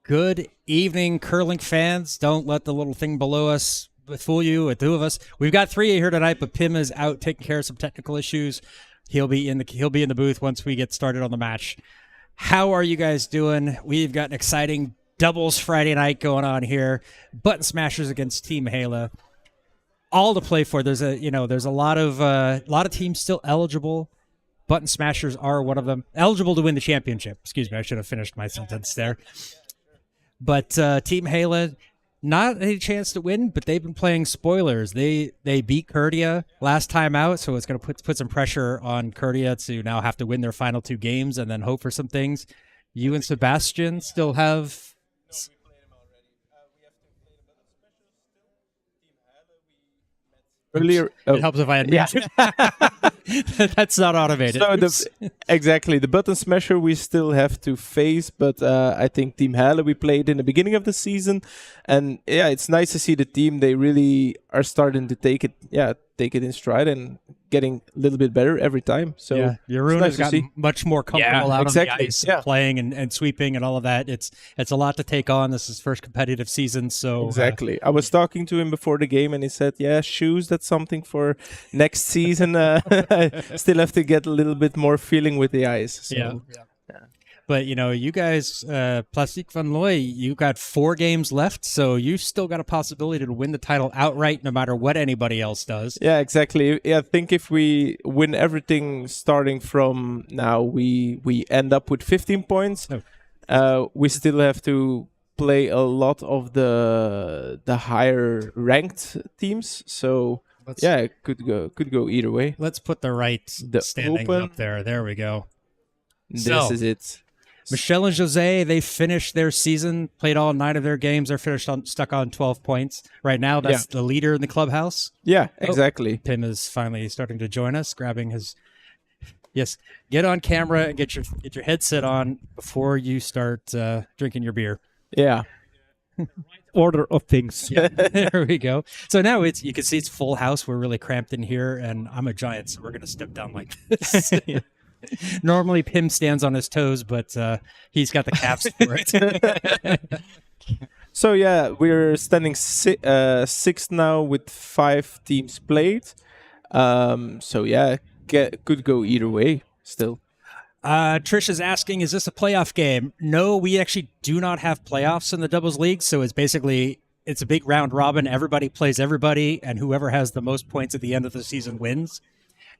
Good evening, curling fans. Don't let the little thing below us fool you. The two of us, we've got three here tonight, but Pim is out taking care of some technical issues. He'll be in the booth once we get started on the match. How are you guys doing? We've got an exciting doubles Friday night going on here. Button Smashers against Team Heylen. All to play for. There's a lot of teams still eligible. Button Smashers are one of them. Eligible to win the championship. Excuse me, I should have finished my sentence there. But Team Heylen, not a chance to win, but they've been playing spoilers. They beat Curdia last time out, so it's going to put some pressure on Curdia to now have to win their final two games and then hope for some things. You and Sebastian still have... Earlier, It helps if I had That's not automated. So exactly, the Button Smasher we still have to face, but I think Team Heylen we played in the beginning of the season, and yeah, it's nice to see the team. They really are starting to take it in stride and getting a little bit better every time. So yeah, Jeroen has gotten much more comfortable out on the ice, playing and sweeping and all of that. It's a lot to take on. This is his first competitive season, so exactly. I was talking to him before the game, and he said, "Yeah, shoes. That's something for next season. I still have to get a little bit more feeling with the ice." So. Yeah. But, you guys, Plastic Van Looy, you got 4 games left, so you still got a possibility to win the title outright no matter what anybody else does. Yeah, exactly. Yeah, I think if we win everything starting from now, we end up with 15 points. We still have to play a lot of the higher ranked teams, so... it could go either way. Let's put the right standings up there. There we go. This is it. Michelle and Jose, they finished their season, played all 9 of their games. They're stuck on 12 points. Right now, that's the leader in the clubhouse. Yeah, exactly. Pim is finally starting to join us, grabbing his... Yes, get on camera and get your headset on before you start drinking your beer. Yeah. Order of things. Yeah, there we go. So now you can see it's full house. We're really cramped in here, and I'm a giant, so we're going to step down like this. Normally, Pim stands on his toes, but he's got the calves for it. So yeah, we're standing 6th now with 5 teams played. So yeah, could go either way still. Trish is asking, is this a playoff game? No, we actually do not have playoffs in the doubles league, so it's a big round robin. Everybody plays everybody, and whoever has the most points at the end of the season wins.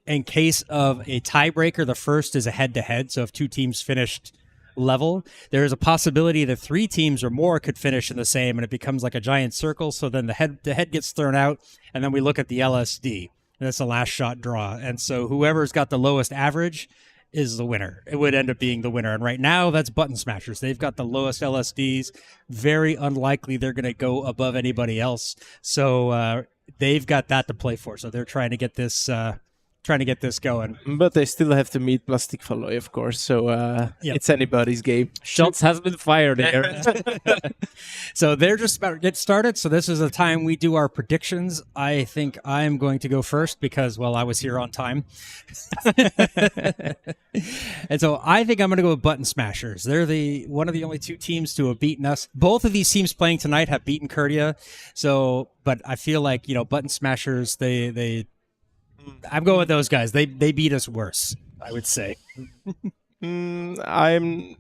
In case of a tiebreaker, the first is a head-to-head, so if 2 teams finished level, there is a possibility that 3 teams or more could finish in the same, and it becomes like a giant circle, so then the head gets thrown out, and then we look at the LSD, and that's a last shot draw. And so whoever's got the lowest average is the winner. It would end up being the winner. And right now, that's Button Smashers. They've got the lowest LSDs. Very unlikely they're going to go above anybody else. So they've got that to play for. So they're trying to get this going. But they still have to meet Plastic Van Looy, of course. So it's anybody's game. Shots has been fired here. So they're just about to get started. So this is the time we do our predictions. I think I'm going to go first because, well, I was here on time. And so I think I'm going to go with Button Smashers. They're one of the only 2 teams to have beaten us. Both of these teams playing tonight have beaten Curdia. So, but I feel like, Button Smashers, I'm going with those guys. They beat us worse, I would say. I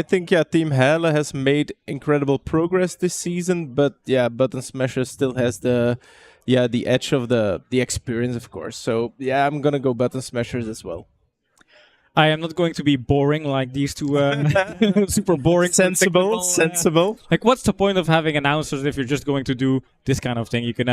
think Team Heylen has made incredible progress this season, but Button Smasher still has the edge of the experience, of course. So I'm gonna go Button Smashers as well. I am not going to be boring like these 2 super boring. Sensible. Like, what's the point of having announcers if you're just going to do this kind of thing? You can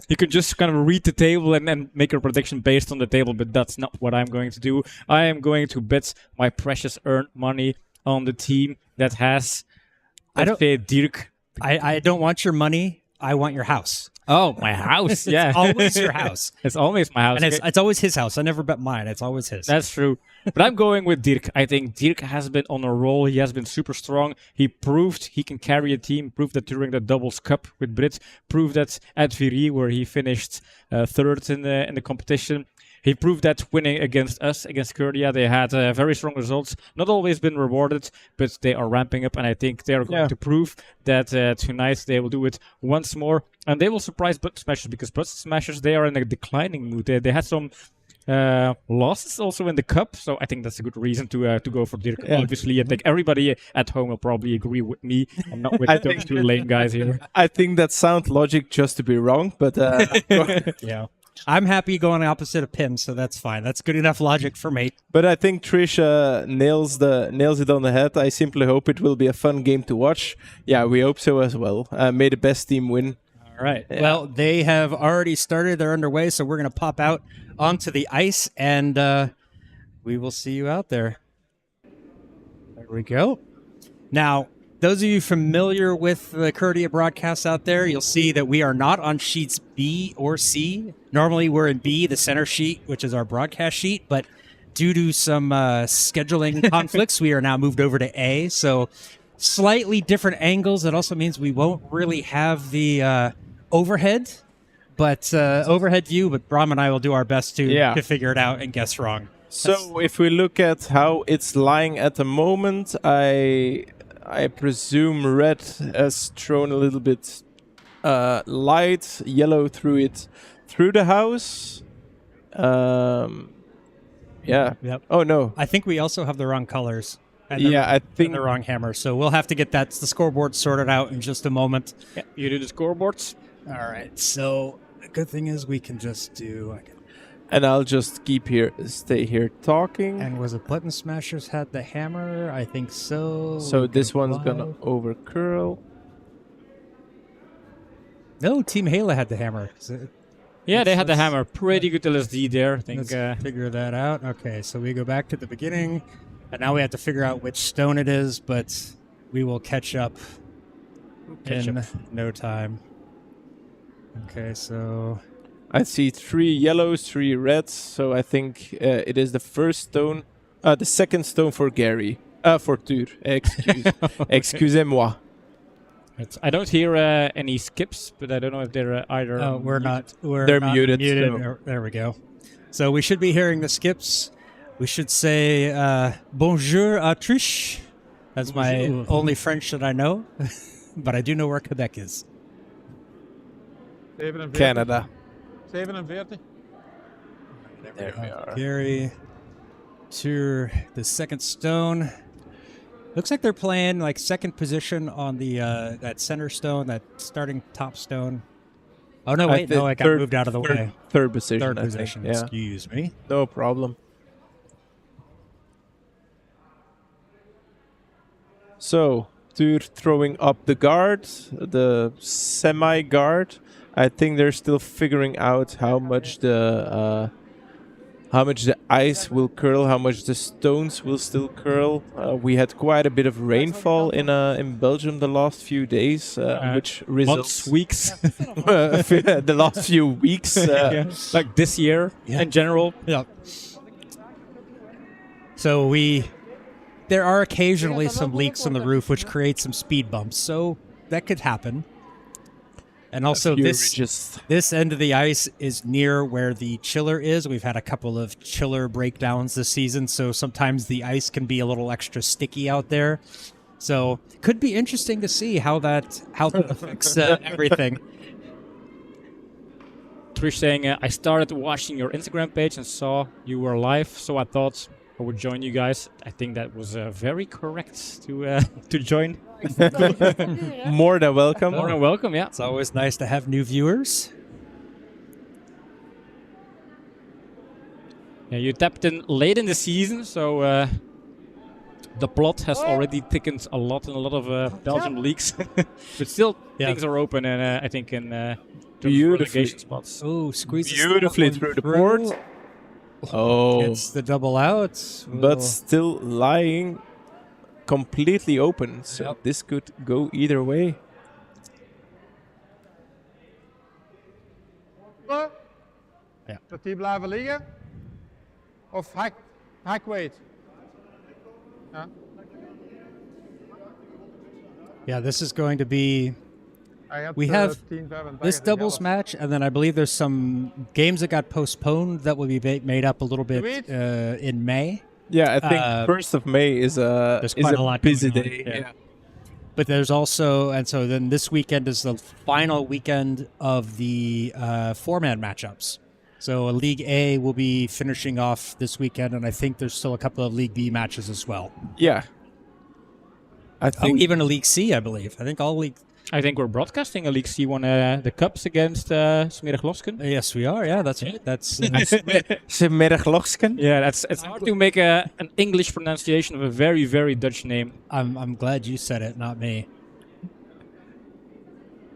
you can just kind of read the table and then make a prediction based on the table, but that's not what I'm going to do. I am going to bet my precious earned money on the team that has Dirk. I don't want your money. I want your house. Oh, my house. Yeah. It's always your house. It's always my house. And it's always his house. I never bet mine. It's always his. That's true. But I'm going with Dirk. I think Dirk has been on a roll. He has been super strong. He proved he can carry a team. Proved that during the Doubles Cup with Brit. Proved that at Viry, where he finished 3rd in the competition. he proved that winning against us, against Curdia. They had very strong results. Not always been rewarded, but they are ramping up, and I think they are going to prove that tonight they will do it once more, and they will surprise Button Smashers, because Button Smashers, they are in a declining mood. They had some losses also in the cup, so I think that's a good reason to go for Dirk. Obviously, I think everybody at home will probably agree with me and not with those two lame guys here. I think that sounds logic just to be wrong, but Yeah. I'm happy going opposite of Pim, so that's fine. That's good enough logic for me. but I think Trish nails it on the head. I simply hope it will be a fun game to watch. Yeah, we hope so as well. May the best team win. All right. Yeah. Well, they have already started. They're underway, so we're going to pop out onto the ice, and we will see you out there. There we go. Now, those of you familiar with the Curdia broadcasts out there, you'll see that we are not on sheets B or C. Normally, we're in B, the center sheet, which is our broadcast sheet, but due to some scheduling conflicts, we are now moved over to A. So slightly different angles. That also means we won't really have the overhead view, but Bram and I will do our best to figure it out and guess wrong. So if we look at how it's lying at the moment, I presume red has thrown a little bit light, yellow through the house. Yeah. Yep. Oh no. I think we also have the wrong colors. And I think the wrong hammer. So we'll have to get the scoreboard sorted out in just a moment. Yeah, you do the scoreboards. All right. So the good thing is we can just do. And I'll just stay here talking. And was it Button Smashers had the hammer? I think so. So this one's gonna over curl. No, Team Heylen had the hammer. Yeah, they had the hammer. Pretty good LSD there. I think. Let's figure that out. Okay, so we go back to the beginning, and now we have to figure out which stone it is, but we will catch up in no time. Okay, so I see 3 yellows, 3 reds, so I think it is the first stone, the second stone for Gary. For Tur. Excusez-moi. I don't hear any skips, but I don't know if they're either. Oh, they're not muted. So. There we go. So we should be hearing the skips. We should say bonjour à Trish. That's my only French that I know, but I do know where Quebec is. 47. Canada. 47. There we are. Gary to the second stone. Looks like they're playing like second position on the that center stone, that starting top stone. Oh no, wait, no, I got moved out of the way. Third position. Third I position. think. Yeah. Excuse me. No problem. So Tur throwing up the guard, the semi-guard. I think they're still figuring out how much the ice will curl, how much the stones will still curl. We had quite a bit of rainfall in Belgium the last few days, which results weeks, the last few weeks, like this year in general. Yeah. So there are occasionally some leaks on the roof, which create some speed bumps. So that could happen. And also this end of the ice is near where the chiller is. We've had a couple of chiller breakdowns this season, so sometimes the ice can be a little extra sticky out there. So it could be interesting to see how that affects everything. Trish saying, I started watching your Instagram page and saw you were live, so I thought I would join you guys. I think that was very correct to join. More than welcome. More than welcome, yeah. It's always nice to have new viewers. Yeah, you tapped in late in the season, so the plot has already thickened a lot in a lot of Belgian leagues. But still, things are open, and I think in relegation spots. Oh, squeeze beautifully through the port. Oh, it's the double out, but still lying completely open, so this could go either way. Ja. Dat die blijven liggen? Of hack weight? Yeah, this is going to be we have this doubles match, and then I believe there's some games that got postponed that will be made up a little bit in May. Yeah, I think 1st of May is a busy day. Yeah. But there's also, and so then this weekend is the final weekend of the 4-man matchups. So League A will be finishing off this weekend, and I think there's still a couple of League B matches as well. Yeah. I think even a League C, I believe. I think all League. I think we're broadcasting a League C1, the Cups against Smerig-Losken. Yes, we are. Yeah, that's right. That's Smerig-Losken. Yeah, it's hard to make an English pronunciation of a very, very Dutch name. I'm glad you said it, not me.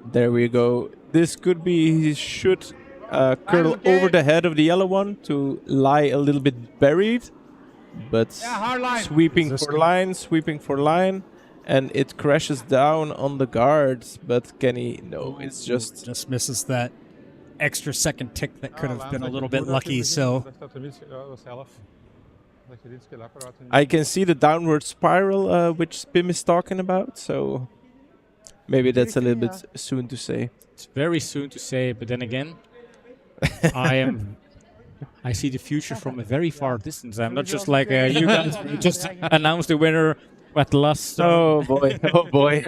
There we go. This could be he should curl over the head of the yellow one to lie a little bit buried, but sweeping for line. And it crashes down on the guards, but can he? No, it's just misses that extra second tick that could have been a little bit lucky. So I can see the downward spiral which Pim is talking about. So maybe that's a little bit soon to say. It's very soon to say, but then again, I see the future from a very far distance. I'm not just like you guys who just announced the winner. At last. Oh boy! Oh boy!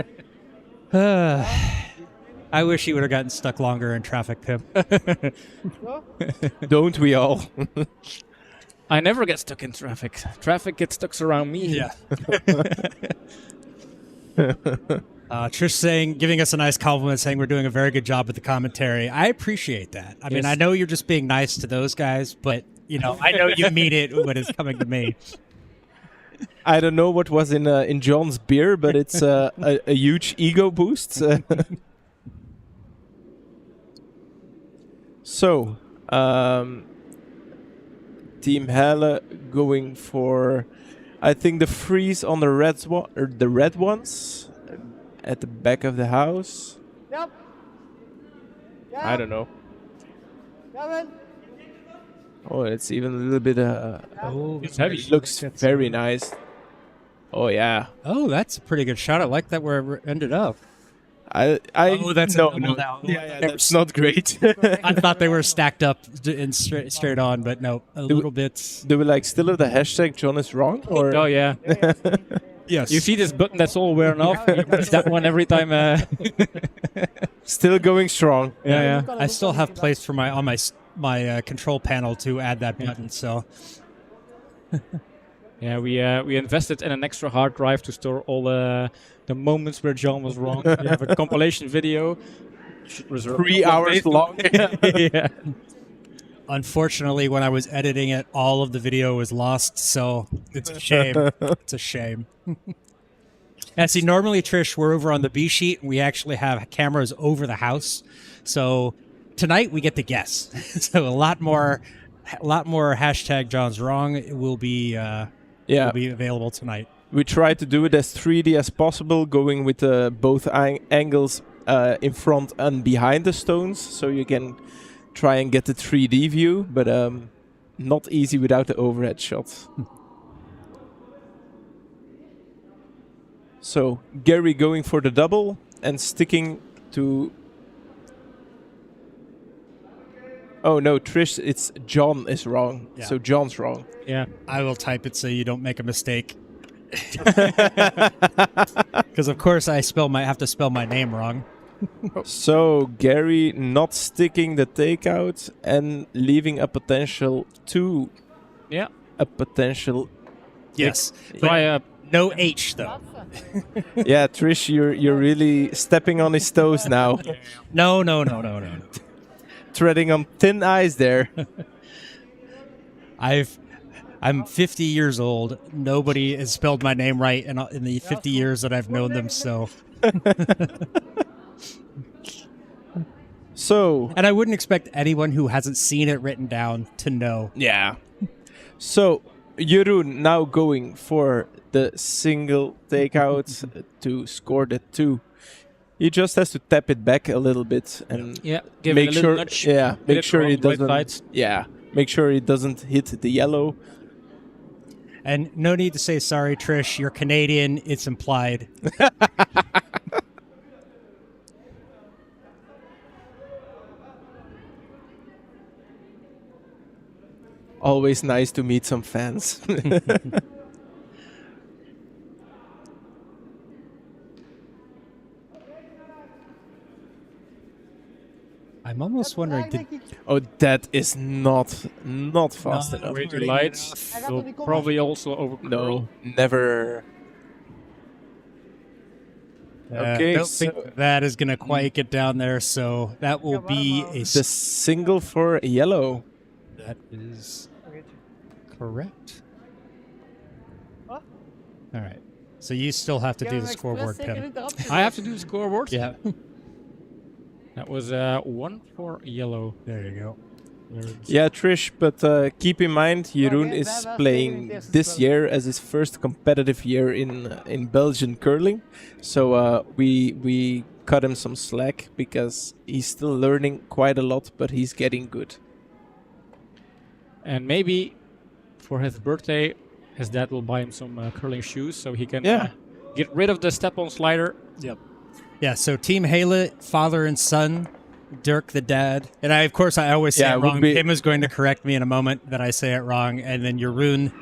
I wish he would have gotten stuck longer in traffic, Pim. Don't we all? I never get stuck in traffic. Traffic gets stuck around me. Yeah. Trish giving us a nice compliment, saying we're doing a very good job with the commentary. I appreciate that. I mean, I know you're just being nice to those guys, but I know you mean it when it's coming to me. I don't know what was in John's beer, but it's a huge ego boost. So, Team Heylen going for, I think, the freeze on the red ones at the back of the house. Yep. I don't know. Oh, it's even a little bit. It's heavy. It looks very nice. Oh yeah. Oh, that's a pretty good shot. I like that where it ended up. That's no. Yeah, that's not great. I thought they were stacked up and straight on, but no, little bit. Do we still have the hashtag John is wrong? Or? Oh yeah. Yes. You see this button that's all wearing off? You press that one every time. Still going strong. Yeah. I still have place for my control panel to add that button. So. Yeah, we invested in an extra hard drive to store all the moments where John was wrong. We have a compilation video. 3 hours long. Yeah. Unfortunately, when I was editing it, all of the video was lost, so it's a shame. It's a shame. And see, normally, Trish, we're over on the B sheet, and we actually have cameras over the house. So tonight, we get to guess. So a lot more hashtag John's wrong will be available tonight. We try to do it as 3D as possible, going with both angles in front and behind the stones, so you can try and get the 3D view, but not easy without the overhead shot. So Gary going for the double and sticking to... Oh no, Trish, it's John is wrong. Yeah. So John's wrong. Yeah. I will type it so you don't make a mistake. Because of course I have to spell my name wrong. So Gary not sticking the takeout and leaving a potential 2. Yeah. A potential. Yes. No H though. Yeah, Trish, you're really stepping on his toes now. No. Treading on thin ice there. I'm 50 years old. Nobody has spelled my name right in the 50 years that I've known them. So. And I wouldn't expect anyone who hasn't seen it written down to know. Yeah. So Jeroen now going for the single takeout to score the 2. He just has to tap it back a little bit and give make it a sure. nudge. Yeah, make sure he doesn't. Right. Yeah, make sure he doesn't hit the yellow. And no need to say sorry, Trish. You're Canadian. It's implied. Always nice to meet some fans. I'm almost wondering, Oh, that is not fast enough. Way too light. Will probably also over. No, never. Okay, don't so think that is going to quite get down there, so that will be a... the single for yellow. That is correct. All right. So you still have to do the scoreboard, Pim. I have to do the scoreboard. Yeah. That was 1 for yellow. There you go. Yeah, Trish, but keep in mind, Jeroen is playing this year as his first competitive year in Belgian curling. So we cut him some slack because he's still learning quite a lot, but he's getting good. And maybe for his birthday, his dad will buy him some curling shoes so he can get rid of the step-on slider. Yep. Yeah, so Team Heylen, father and son, Dirk the dad. And I always say it wrong. Pim is going to correct me in a moment that I say it wrong. And then Jeroen,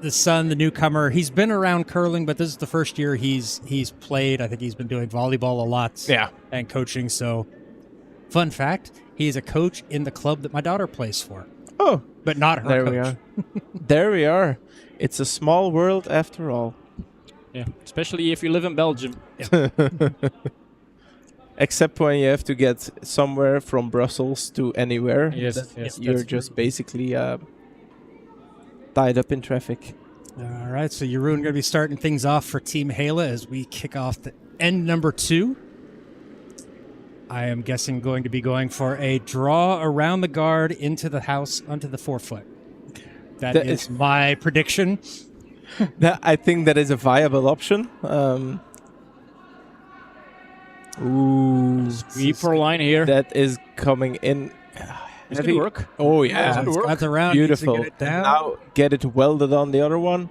the son, the newcomer, he's been around curling, but this is the first year he's played. I think he's been doing volleyball a lot and coaching. So, fun fact, he's a coach in the club that my daughter plays for. Oh. But not her There coach. we are. There we are. It's a small world after all. Yeah, especially if you live in Belgium. Yeah. Except when you have to get somewhere from Brussels to anywhere. Yes, You're just basically tied up in traffic. All right, so Jeroen going to be starting things off for Team Heylen as we kick off the end number 2. I am guessing going to be going for a draw around the guard into the house onto the 4-foot. That is my prediction. I think that is a viable option. Ooh, Sweeper line here. that is coming in. It's going to work. Oh yeah, That's around. beautiful. Get it down. Now get it welded on the other one.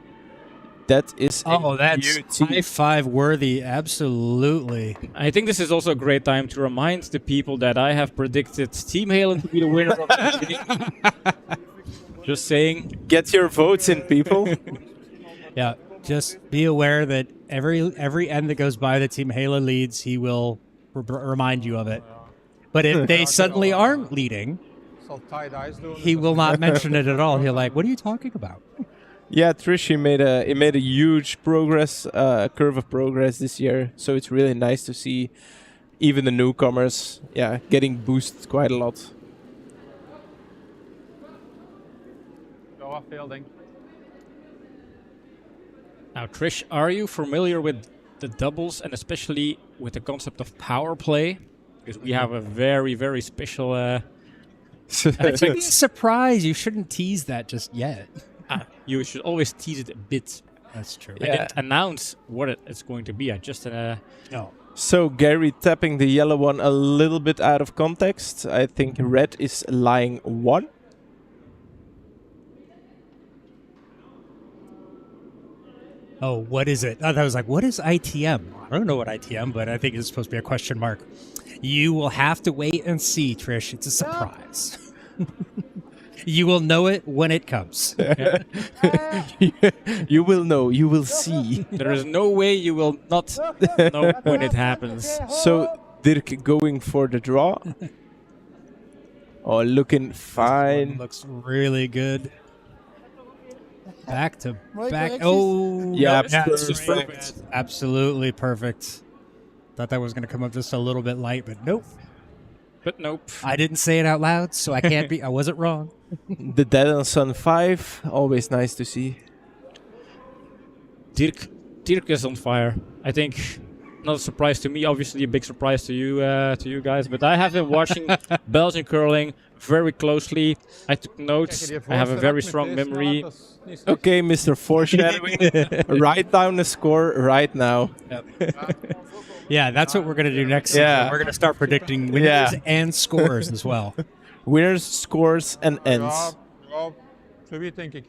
That is that's beauty. high five worthy. Absolutely. I think this is also a great time to remind the people that I have predicted Team Heylen to be the winner of the beginning. Just saying. Get your votes in, people. Yeah, just be aware that every end that goes by that Team Heylen leads, he will remind you of it. But if they suddenly aren't leading, he will not mention it at all. He'll like, what are you talking about? Yeah, Trish, he made a huge progress, curve of progress this year. So it's really nice to see even the newcomers, getting boosted quite a lot. Go off fielding. Now, Trish, are you familiar with the doubles and especially with the concept of power play? Because we have a very, very special... It's a surprise. You shouldn't tease that just yet. You should always tease it a bit. That's true. I didn't announce what it's going to be. I just... No. So Gary tapping the yellow one a little bit out of context. I think red is lying 1. Oh, what is it? I was like, what is ITM? I don't know what ITM, but I think it's supposed to be a question mark. You will have to wait and see, Trish. It's a surprise. You will know it when it comes. You will know. You will see. There is no way you will not know when it happens. So Dirk going for the draw. Oh, looking fine. Looks really good. Back to back. corrections? Oh, Yeah, that's perfect. absolutely perfect. Thought that was going to come up just a little bit light, but nope. But nope. I didn't say it out loud, so I can't be. I wasn't wrong. The Dead and Sun 5, always nice to see. Dirk is on fire. I think not a surprise to me, obviously a big surprise to you guys, but I have been watching Belgian curling very closely. I took notes. I have a very strong memory. Okay, Mr. Foreshadowing. Write down the score right now. Yeah, that's what we're going to do next Yeah. season. We're going to start predicting winners and scores as well. Winners, scores, and ends. Rob, so wie denk ik?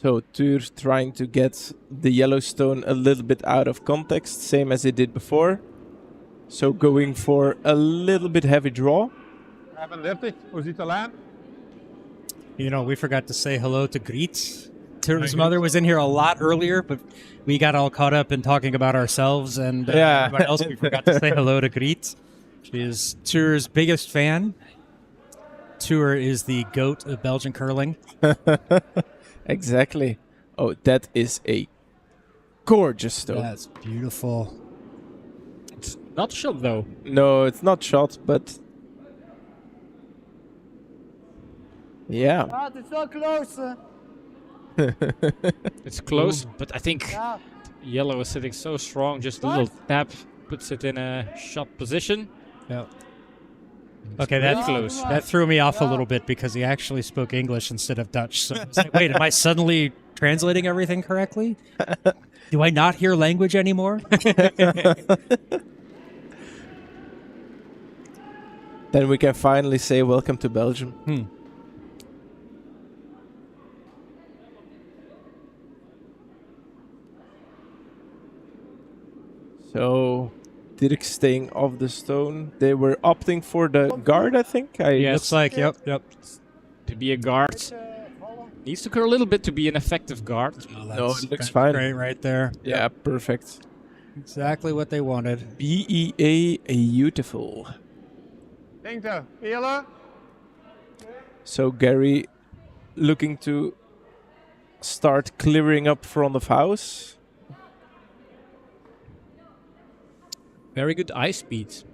So Tuur trying to get the Yellowstone a little bit out of context, same as he did before. So going for a little bit heavy draw. 35, hoe ziet de lijn? You know, we forgot to say hello to Griet. Tur's mother was in here a lot earlier, but we got all caught up in talking about ourselves and Yeah. everybody else. We forgot to say hello to Griet. She is Tur's biggest fan. Tur is the goat of Belgian curling. Exactly. Oh, that is a gorgeous stone. That's beautiful. It's not shot though. No, it's not shot, but yeah. Ah, it's so close. It's close, but I think Yeah. yellow is sitting so strong. Just a little tap puts it in a shot position. Yeah. Okay, that close. That threw me off a little bit because he actually spoke English instead of Dutch. So I was like, wait, am I suddenly translating everything correctly? Do I not hear language anymore? Then we can finally say welcome to Belgium. So, Dirk staying off the stone. They were opting for the guard, I think. Yes. Looks like, yep. To be a guard. Needs to curl a little bit to be an effective guard. No, it looks fine. Great right there. Yeah, perfect. Exactly what they wanted. BEA beautiful. Linkte, Heylen. So Gary looking to start clearing up front of house. Very good eye speed.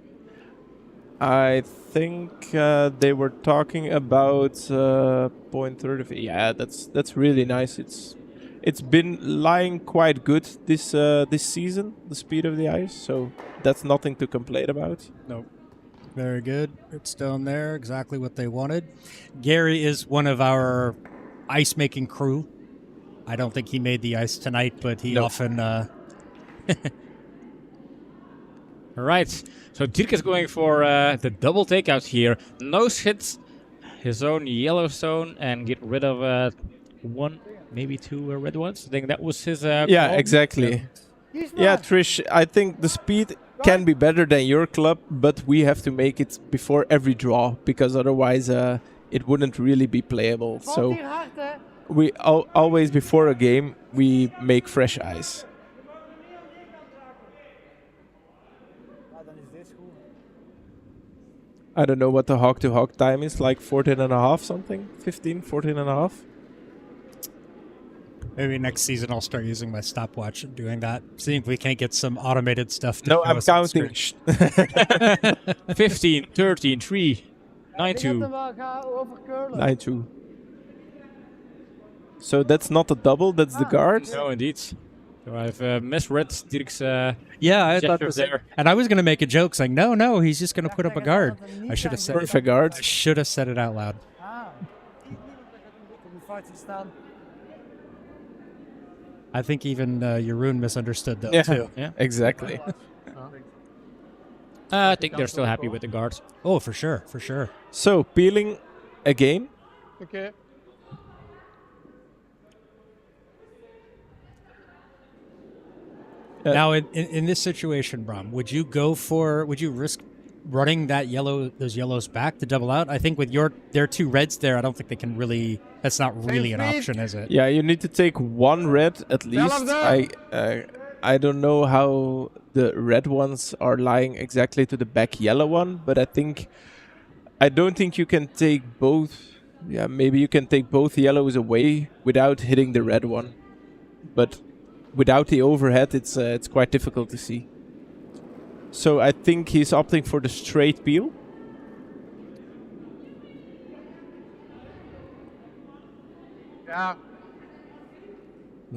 I think they were talking about 0.30. Yeah, that's really nice. It's been lying quite good this season, the speed of the ice. So that's nothing to complain about. Nope. Very good. It's down there. Exactly what they wanted. Gary is one of our ice making crew. I don't think he made the ice tonight, but he No. often. All right. So Dirk is going for the double takeout here. Nose hits his own yellow stone and get rid of one, maybe two red ones. I think that was his. Yeah, call. exactly. Yeah, Trish, I think the speed can be better than your club, but we have to make it before every draw because otherwise it wouldn't really be playable. So we always before a game we make fresh ice. I don't know what the hog to hog time is, like 14 and a half something, 15, 14 and a half. Maybe next season I'll start using my stopwatch and doing that. Seeing if we can't get some automated stuff. To No, show I'm us on counting. screen. 15, 13, 3, 9, 2. 9-2. So that's not a double, that's the guard. No, indeed. So I've misread Dirk's Yeah, I thought gestures the same. there. And I was going to make a joke saying, no, he's just going to put up a guard. I should have said it. Perfect guard. I should have said it out loud. I think even Jeroen misunderstood that too. Yeah. Exactly. I think they're still happy with the guards. Oh, for sure, for sure. So peeling again. Oké. Now, in this situation, Bram, would you risk running those yellows back to double out? I think with their two reds there, I don't think they can really. That's not really an option, is it? Yeah, you need to take one red at least. I don't know how the red ones are lying exactly to the back yellow one, but I don't think you can take both. Yeah, maybe you can take both yellows away without hitting the red one, but without the overhead, it's quite difficult to see. So I think he's opting for the straight peel. Ja.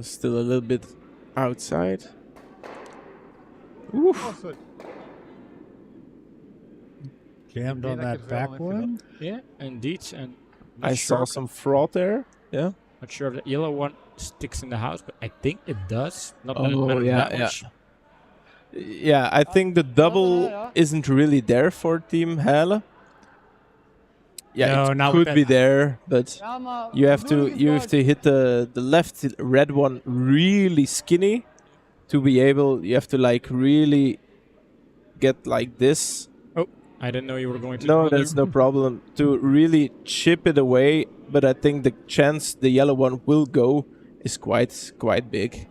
Still a little bit outside. Oof. Oh, sorry. Jammed on that back one. Yeah, indeed. And I saw some fraud there. Yeah. Not sure if the yellow one sticks in the house, but I think it does. Not Yeah. that much. Yeah, I think the double isn't really there for Team Heylen. Yeah, No, it not with could be that. there, but you have to hit the left red one really skinny to be able. You have to like really get like this. Oh, I didn't know you were going to. No, do that. that's no problem. To really chip it away, but I think the chance the yellow one will go is quite big.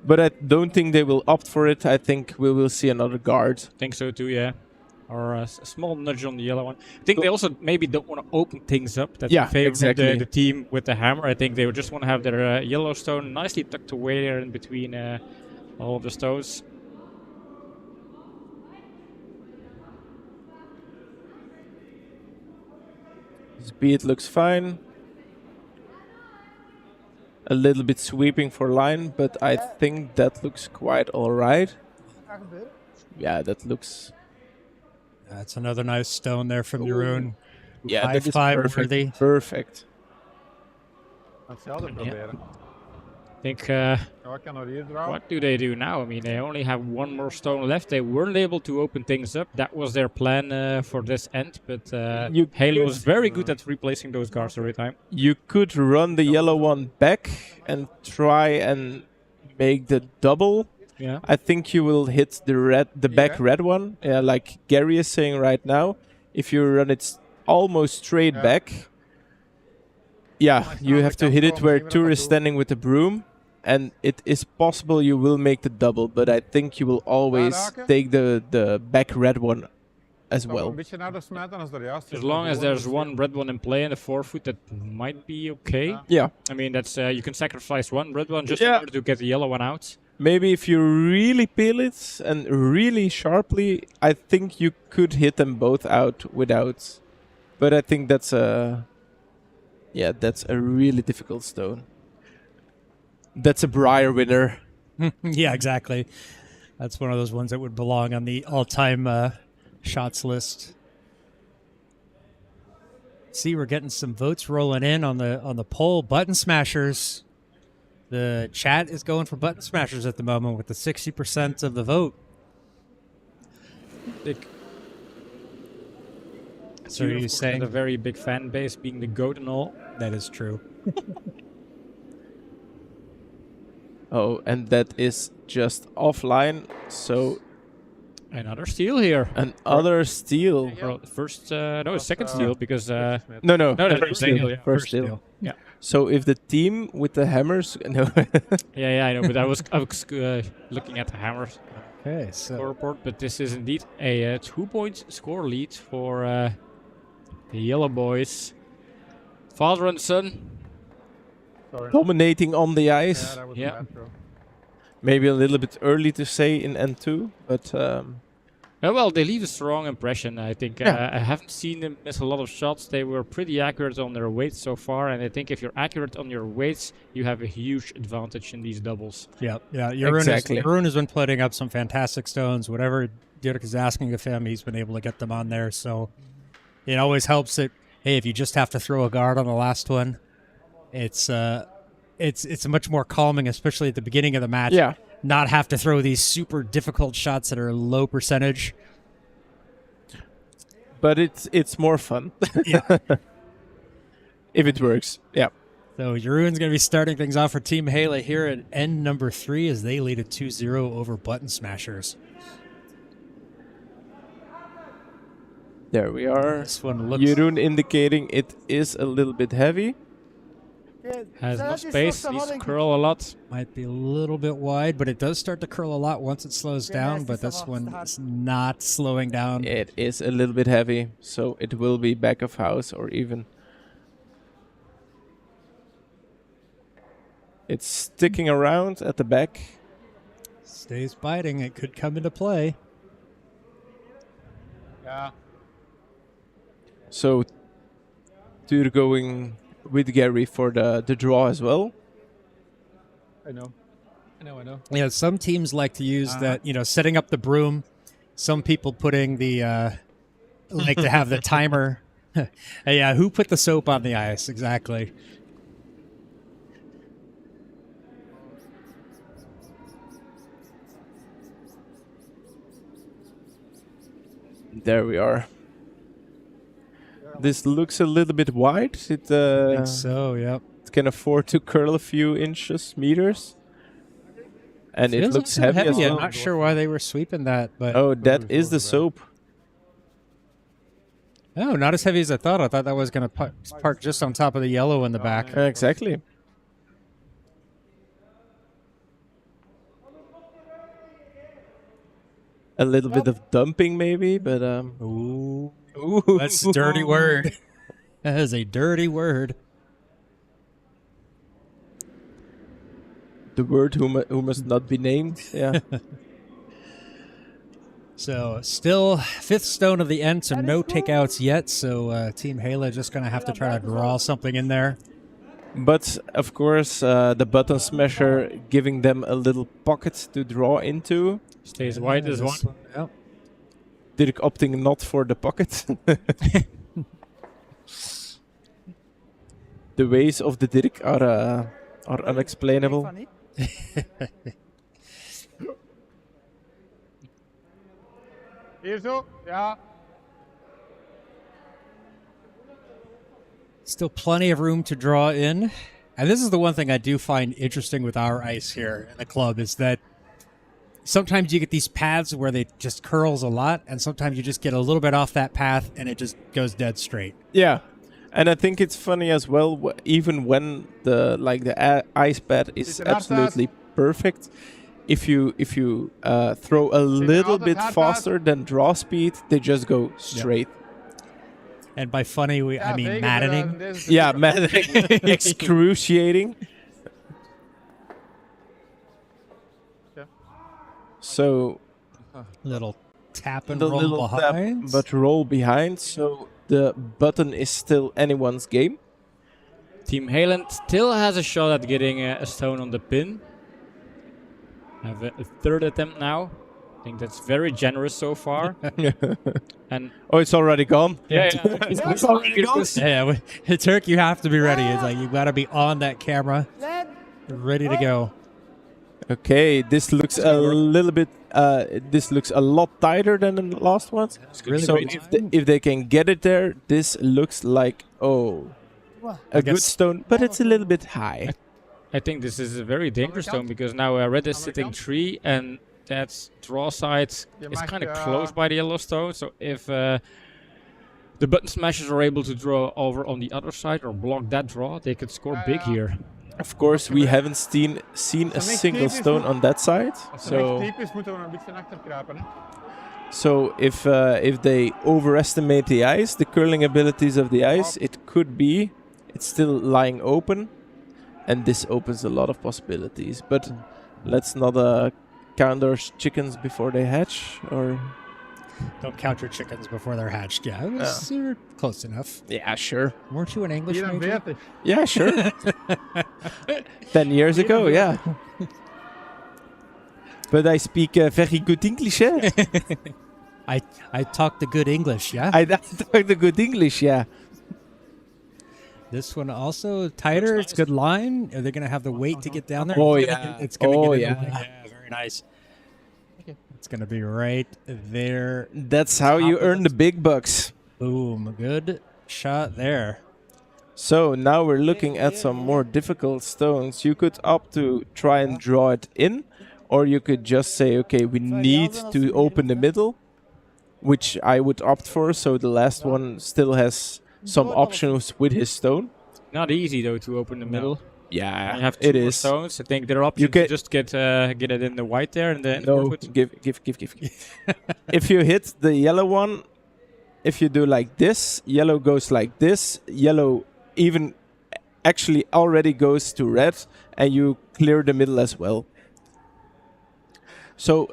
But I don't think they will opt for it. I think we will see another guard. Think so too, yeah. Or a small nudge on the yellow one. I think they also maybe don't want to open things up. That's Yeah, in favor exactly. of the team with the hammer. I think they would just want to have their yellow stone nicely tucked away there in between all of the stones. Speed looks fine. A little bit sweeping for line, but I think that looks quite alright. Yeah, that looks... That's another nice stone there from Jeroen. Yeah, High that is five perfect. worthy. Perfect. Hetzelfde proberen. I think, Ja, ik kan er hier draaien. what do they do now? I mean, they only have one more stone left. They weren't able to open things up. That was their plan for this end, but Heylen was very good at replacing those guards every time. You could run the yellow one back and try and make the double. Yeah. I think you will hit the back red one, like Gary is saying right now. If you run it almost straight back, you have to hit it where Tour is standing with the broom, and it is possible you will make the double, but I think you will always take the back red one as Toch well. een beetje naar de smet en als er juist is, As dan long as gewoon there's een one red one in play in the forefoot, that might be okay. Yeah, I mean, that's you can sacrifice one red one just Yeah. in order to get the yellow one out. maybe if you really peel it and really sharply, I think you could hit them both out without. But I think that's a really difficult stone. That's a Briar winner. Yeah, exactly. That's one of those ones that would belong on the all-time shots list. See, we're getting some votes rolling in on the poll. Button smashers. The chat is going for button smashers at the moment with the 60% of the vote. So Of are you course, saying has a very big fan base, being the goat and all. that is true? Oh, and that is just offline. So Another steal here. another steal. Well, first, no, second steal because No, no, first first steal. steal, yeah. First steal. yeah, So if the team with the hammers, no, yeah, I know. But I was looking at the hammers Okay, so score report, but this is indeed a 2-point score lead for the yellow boys. Father and son. Sorry. dominating on the Ja, ice. dat was Yeah. een bad throw. Maybe a little bit early to say in N2, but Well, they leave a strong impression. I think Yeah. I haven't seen them miss a lot of shots. They were pretty accurate on their weights so far, and I think if you're accurate on your weights, you have a huge advantage in these doubles. yeah. Jeroen Exactly. has been putting up some fantastic stones. Whatever Dirk is asking of him, he's been able to get them on there. So it always helps that, hey, if you just have to throw a guard on the last one, it's much more calming, especially at the beginning of the match. yeah. Not have to throw these super difficult shots that are low percentage. But it's more fun Yeah. if it works. Yeah. So Jeroen's going to be starting things off for Team Heylen here at end number 3 as they lead at 2-0 over Button Smashers. There we are. This one looks Jeroen indicating it is a little bit heavy. Has no space, needs to curl a lot. might be a little bit wide, but it does start to curl a lot once it slows down, but this one is not slowing down. It is a little bit heavy, so it will be back of house or even. It's sticking around at the back. Stays biting. It could come into play. Ja, So Tuur going with Gary for the draw as well. I know. Yeah, some teams like to use that, setting up the broom. Some people putting the, like to have the timer. Yeah, who put the soap on the ice? Exactly. There we are. This looks a little bit wide. I think so, yep. It can afford to curl a few inches, meters. And it Feels looks so heavy as I'm well. not sure why they were sweeping that, but Oh, that is the soap. oh, not as heavy as I thought. I thought that was going to park just on top of the yellow in the back. Exactly. A little bit of dumping maybe, but Ooh, ooh. that's a dirty word. That is a dirty word. The word who must not be named. Yeah. So still fifth stone of the end, so no takeouts yet. So Team Heylen just going to have to try to draw something in there. But of course, the button smasher giving them a little pocket to draw into. Stays white as one. Yep. Dirk opting not for the pocket. The ways of the Dirk are unexplainable. Hier zo, ja. Still plenty of room to draw in. And this is the one thing I do find interesting with our ice here in the club is that sometimes you get these paths where they just curls a lot, and sometimes you just get a little bit off that path and it just goes dead straight. Yeah. And I think it's funny as well, even when the ice pad is absolutely perfect, if you throw a little bit faster than draw speed, they just go straight. And by funny, I mean maddening. Yeah, maddening, excruciating. Yeah. So Little tap and the roll little behind. tap, but roll behind. So the button is still anyone's game. Team Heylen still has a shot at getting a stone on the pin. Have a third attempt now. I think that's very generous so far. And Oh, it's already gone. yeah, It's already gone. Yeah, Turk, you have to be ready. It's like you got to be on that camera, ready to go. Okay, this looks a little bit. This looks a lot tighter than the last ones. Really So great if they can get it there, this looks like a good guess- stone, but it's a little bit high. I think this is a very dangerous stone because now red is sitting 3 and that's draw side is kind of close by the yellow stone. So if the button smashers are able to draw over on the other side or block that draw, they could score big here. Of course, we haven't seen a single stone on that side. Als het echt So diep is, moeten we nog een beetje naar achter kruipen. Hè? so if they overestimate the ice, the curling abilities of the ice, it could be it's still lying open, and this opens a lot of possibilities. But let's not count our chickens before they hatch, or Don't count your chickens before they're hatched. Yeah, it was close enough. yeah, sure, Weren't you an English major? 44. yeah, sure. 10 years ago, yeah. But I speak very good English, eh? I talk the good English, yeah? I talk the good English, yeah. This one also tighter. It's good line. Are they going to have the weight to get down there? Oh, yeah. It's going to Oh, get in yeah. the very nice. It's going to be right there. That's how you earn the big bucks. Boom. Good shot there. So now we're looking at some more difficult stones. You could opt to try and draw it in, or you could just say, okay, we need to open the middle, which I would opt for. So the last one still has some options with his stone. Not easy though to open the middle. Yeah, You have 2 it more is. stones. I think there are options You to can- just get it in the white there and then No, give. If you hit the yellow one, if you do like this, yellow goes like this, yellow even actually already goes to red, and you clear the middle as well. So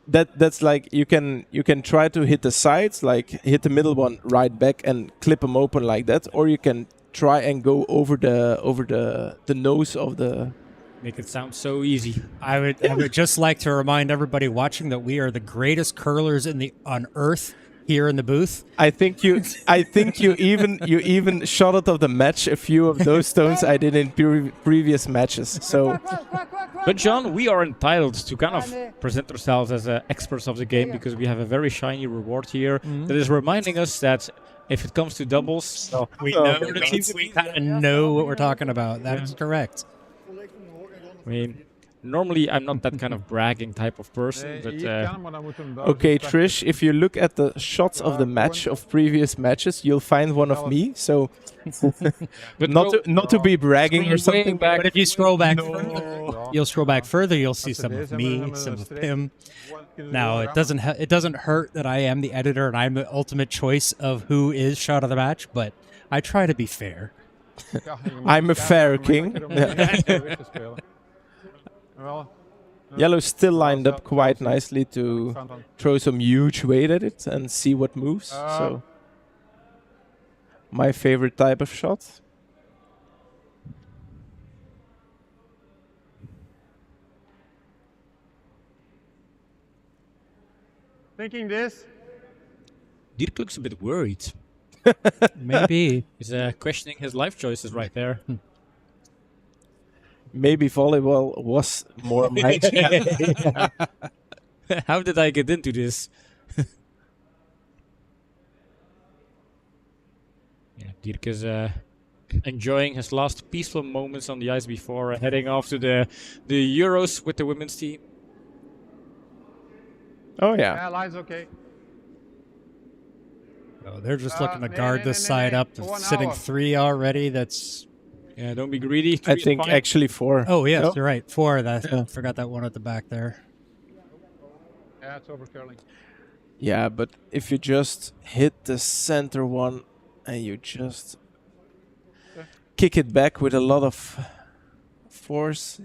that's like you can try to hit the sides, like hit the middle one right back and clip them open like that, or you can try and go over the nose of the. make it sound so easy. I would just like to remind everybody watching that we are the greatest curlers on earth here in the booth. I think you even shot out of the match a few of those stones I did in previous matches. So But John, we are entitled to kind of present ourselves as experts of the game because we have a very shiny reward here that is reminding us that if it comes to doubles, We Oh, know God. we kind of know what we're talking about. That is correct. I mean, Normally, I'm not that kind of bragging type of person, but Hier kan, maar dan moet hem daar Okay, zo Trish, if you look at the shots of the match of previous matches, you'll find one of me. So but not to be bragging or scroll way something. back. But if you scroll back, No. you'll scroll back further. You'll see Als ze some of deze hebben, me, dan hebben some we of een Pim. streep. Now it doesn't hurt that I am the editor and I'm the ultimate choice of who is shot of the match, but I try to be fair. Ja, je moet I'm a kijken fair naar de king. manier om de weg te spelen. Wel, Yellow still lined up quite nicely to van dan. throw some huge weight at it and see what moves. So my favorite type of shot. Thinking this. Dirk looks a bit worried. Maybe. He's questioning his life choices right there. Maybe volleyball was more my jam. How did I get into this? Yeah, Dirk is enjoying his last peaceful moments on the ice before heading off to the Euros with the women's team. Oh yeah. Yeah, line's okay. Oh, they're just looking to nee, guard nee, this nee, side nee. up. For 1 Sitting hour. 3 already. That's Yeah, don't be greedy. I Three is think fine. actually 4. oh yes, No? you're right. 4. That Yeah. forgot that one at the back there. Yeah, it's over curling. Yeah, but if you just hit the center one and you just kick it back with a lot of force,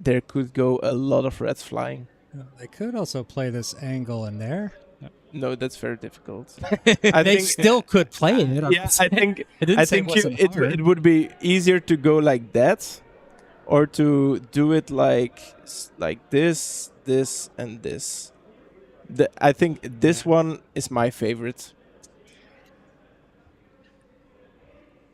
there could go a lot of reds flying. They could also play this angle in there. No, that's very difficult. They still could play it. I'm Yeah, I think I didn't I say it think wasn't it hard. would be easier to go like that, or to do it like this, and this. I think this one is my favorite.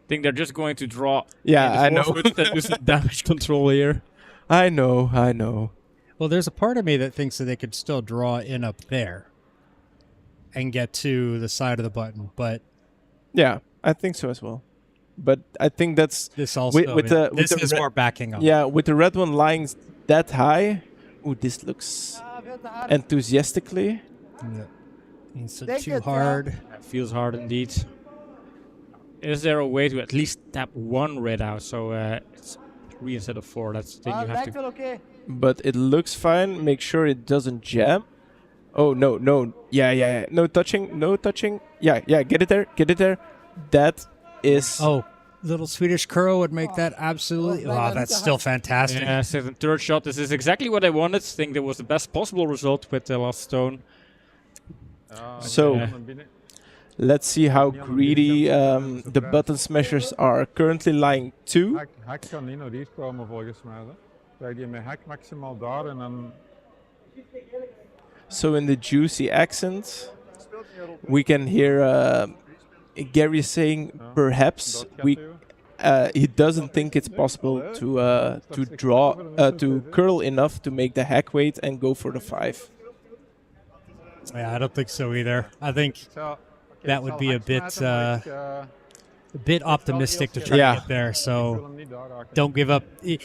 I think they're just going to draw. Yeah, I know. And do some damage control here. I know. Well, there's a part of me that thinks that they could still draw in up there and get to the side of the button, but Yeah, I think so as well. But I think that's this also with the with this the is re- more backing up. yeah, with the red one lying that high. Ooh, this looks enthusiastically. Yeah. It's too hard. That feels hard indeed. Is there a way to at least tap one red out? So it's 3 instead of 4. That's the thing you have to. okay. But it looks fine. Make sure it doesn't jam. Oh no. Yeah. No touching. Yeah. Get it there. That is. Oh, little Swedish curl would make that absolutely. Wow, that's still fantastic. Yeah, second, third shot. This is exactly what I wanted. I think that was the best possible result with the last stone. So- Yeah. Let's see how greedy the button smashers are. Currently lying 2. Hek kan niet naar hier komen volgens mij. Hè. Krijg je met hek maximaal daar en dan... So in the juicy accent, we can hear Gary saying perhaps he doesn't think it's possible to draw to curl enough to make the hack weight and go for the 5. Yeah, I don't think so either. I think Zo, that would be a bit a optimistic to try Yeah. to get there. So hem niet daar raken. don't give up.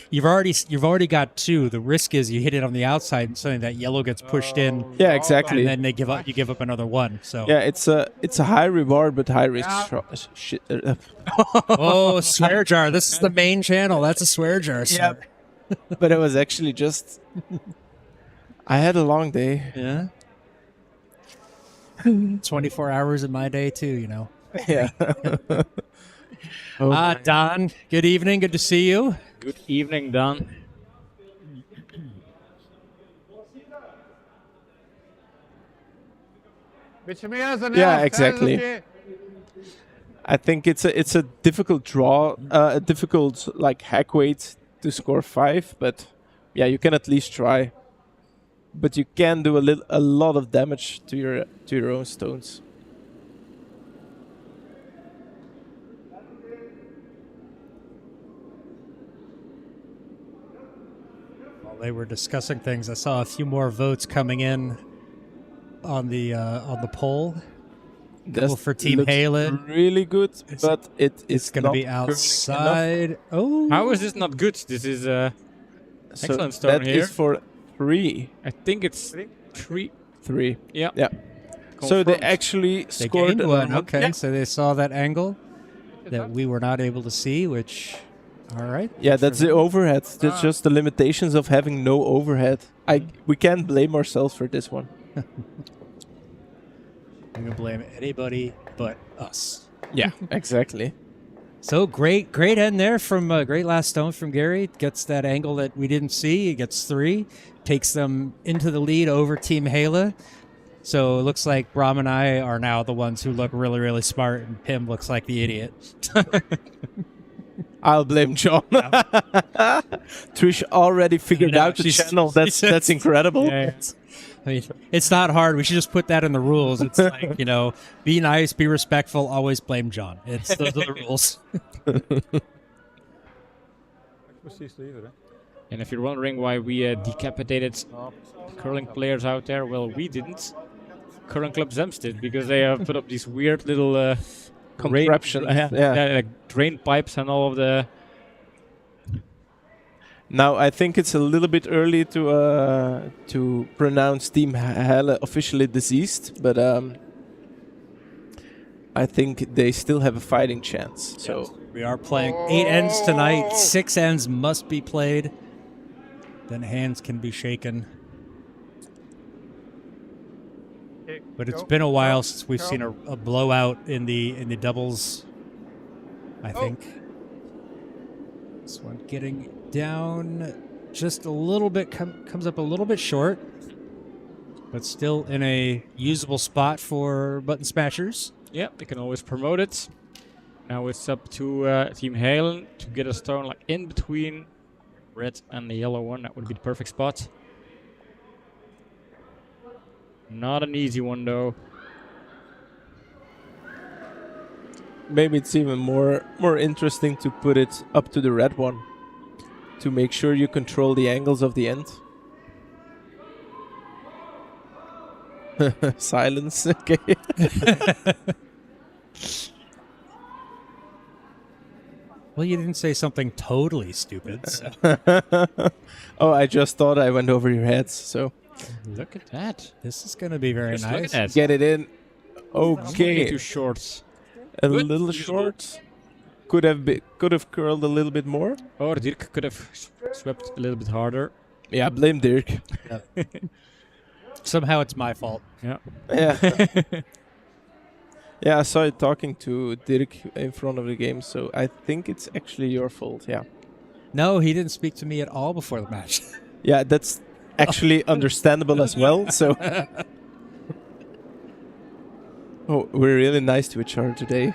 You've already got 2. The risk is you hit it on the outside and suddenly that yellow gets pushed in, Yeah, exactly. and then they give up. You give up another 1. So Yeah, it's a high reward but high risk shit. oh, swear jar. This is the main channel. That's a swear jar. Sir. Yep. But it was actually just. I had a long day. Yeah. 24 hours in my day too, you know. Yeah. Oh, Don, good evening. Good to see you. Good evening, Don. Beetje meer dan een Yeah, helft, hè, exactly. dat is oké. I think it's a difficult draw, a difficult like hack weight to score 5, but yeah, you can at least try. But you can do a lot of damage to your own stones. While they were discussing things, I saw a few more votes coming in on the poll. Couple for Team looks Heylen. really good, but It's going to not be curling enough. outside. Oh, How is this not good? This is So Excellent start that here. is for 3. I think it's 3. 3. Yeah. Yeah. So they Confirmed. actually They scored gained one. a- Okay, Yeah. so they saw that angle that we were not able to see, which, all right. Yeah, good for that's the them. overhead. That's just the limitations of having no overhead. We can't blame ourselves for this one. I'm going to blame anybody but us. Yeah, exactly. So great end there from great last stone from Gary. Gets that angle that we didn't see. He gets 3, takes them into the lead over Team Heylen. So it looks like Bram and I are now the ones who look really, really smart, and Pim looks like the idiot. I'll blame John. Trish already figured know, out the she's- channel. That's incredible. Yeah. I mean, it's not hard. We should just put that in the rules. It's like, be nice, be respectful, always blame John. Those are the rules. And if you're wondering why we decapitated curling players out there, well, we didn't. Curling Club Zems did, because they put up these weird little Contraptions. Yeah. like drain pipes and all of the. Now I think it's a little bit early to pronounce Team Helle officially deceased, but I think they still have a fighting chance. So We are playing 8 ends tonight. 6 ends must be played. Then hands can be shaken. But it's been a while since we've seen a blowout in the doubles, I think. This one getting down just a little bit, comes up a little bit short, but still in a usable spot for button smashers. Yeah, they can always promote it. Now it's up to Team Heylen to get a stone like in between red and the yellow one. That would be the perfect spot. Not an easy one though. maybe it's even more interesting to put it up to the red one to make sure you control the angles of the end. Silence. Okay. Well, you didn't say something totally stupid. So. Oh, I just thought I went over your heads. So Look at that. This is going to be very Just look nice. at that. get it in. Way Okay. too short. A Good. little Usable. short. Could have curled a little bit more. Or Dirk could have swept a little bit harder. Yeah, blame Dirk. Somehow it's my fault. Yeah. Yeah. Yeah, I saw you talking to Dirk in front of the game, so I think it's actually your fault. Yeah. No, he didn't speak to me at all before the match. Yeah, that's actually understandable as well. So. Oh, we're really nice to each other today.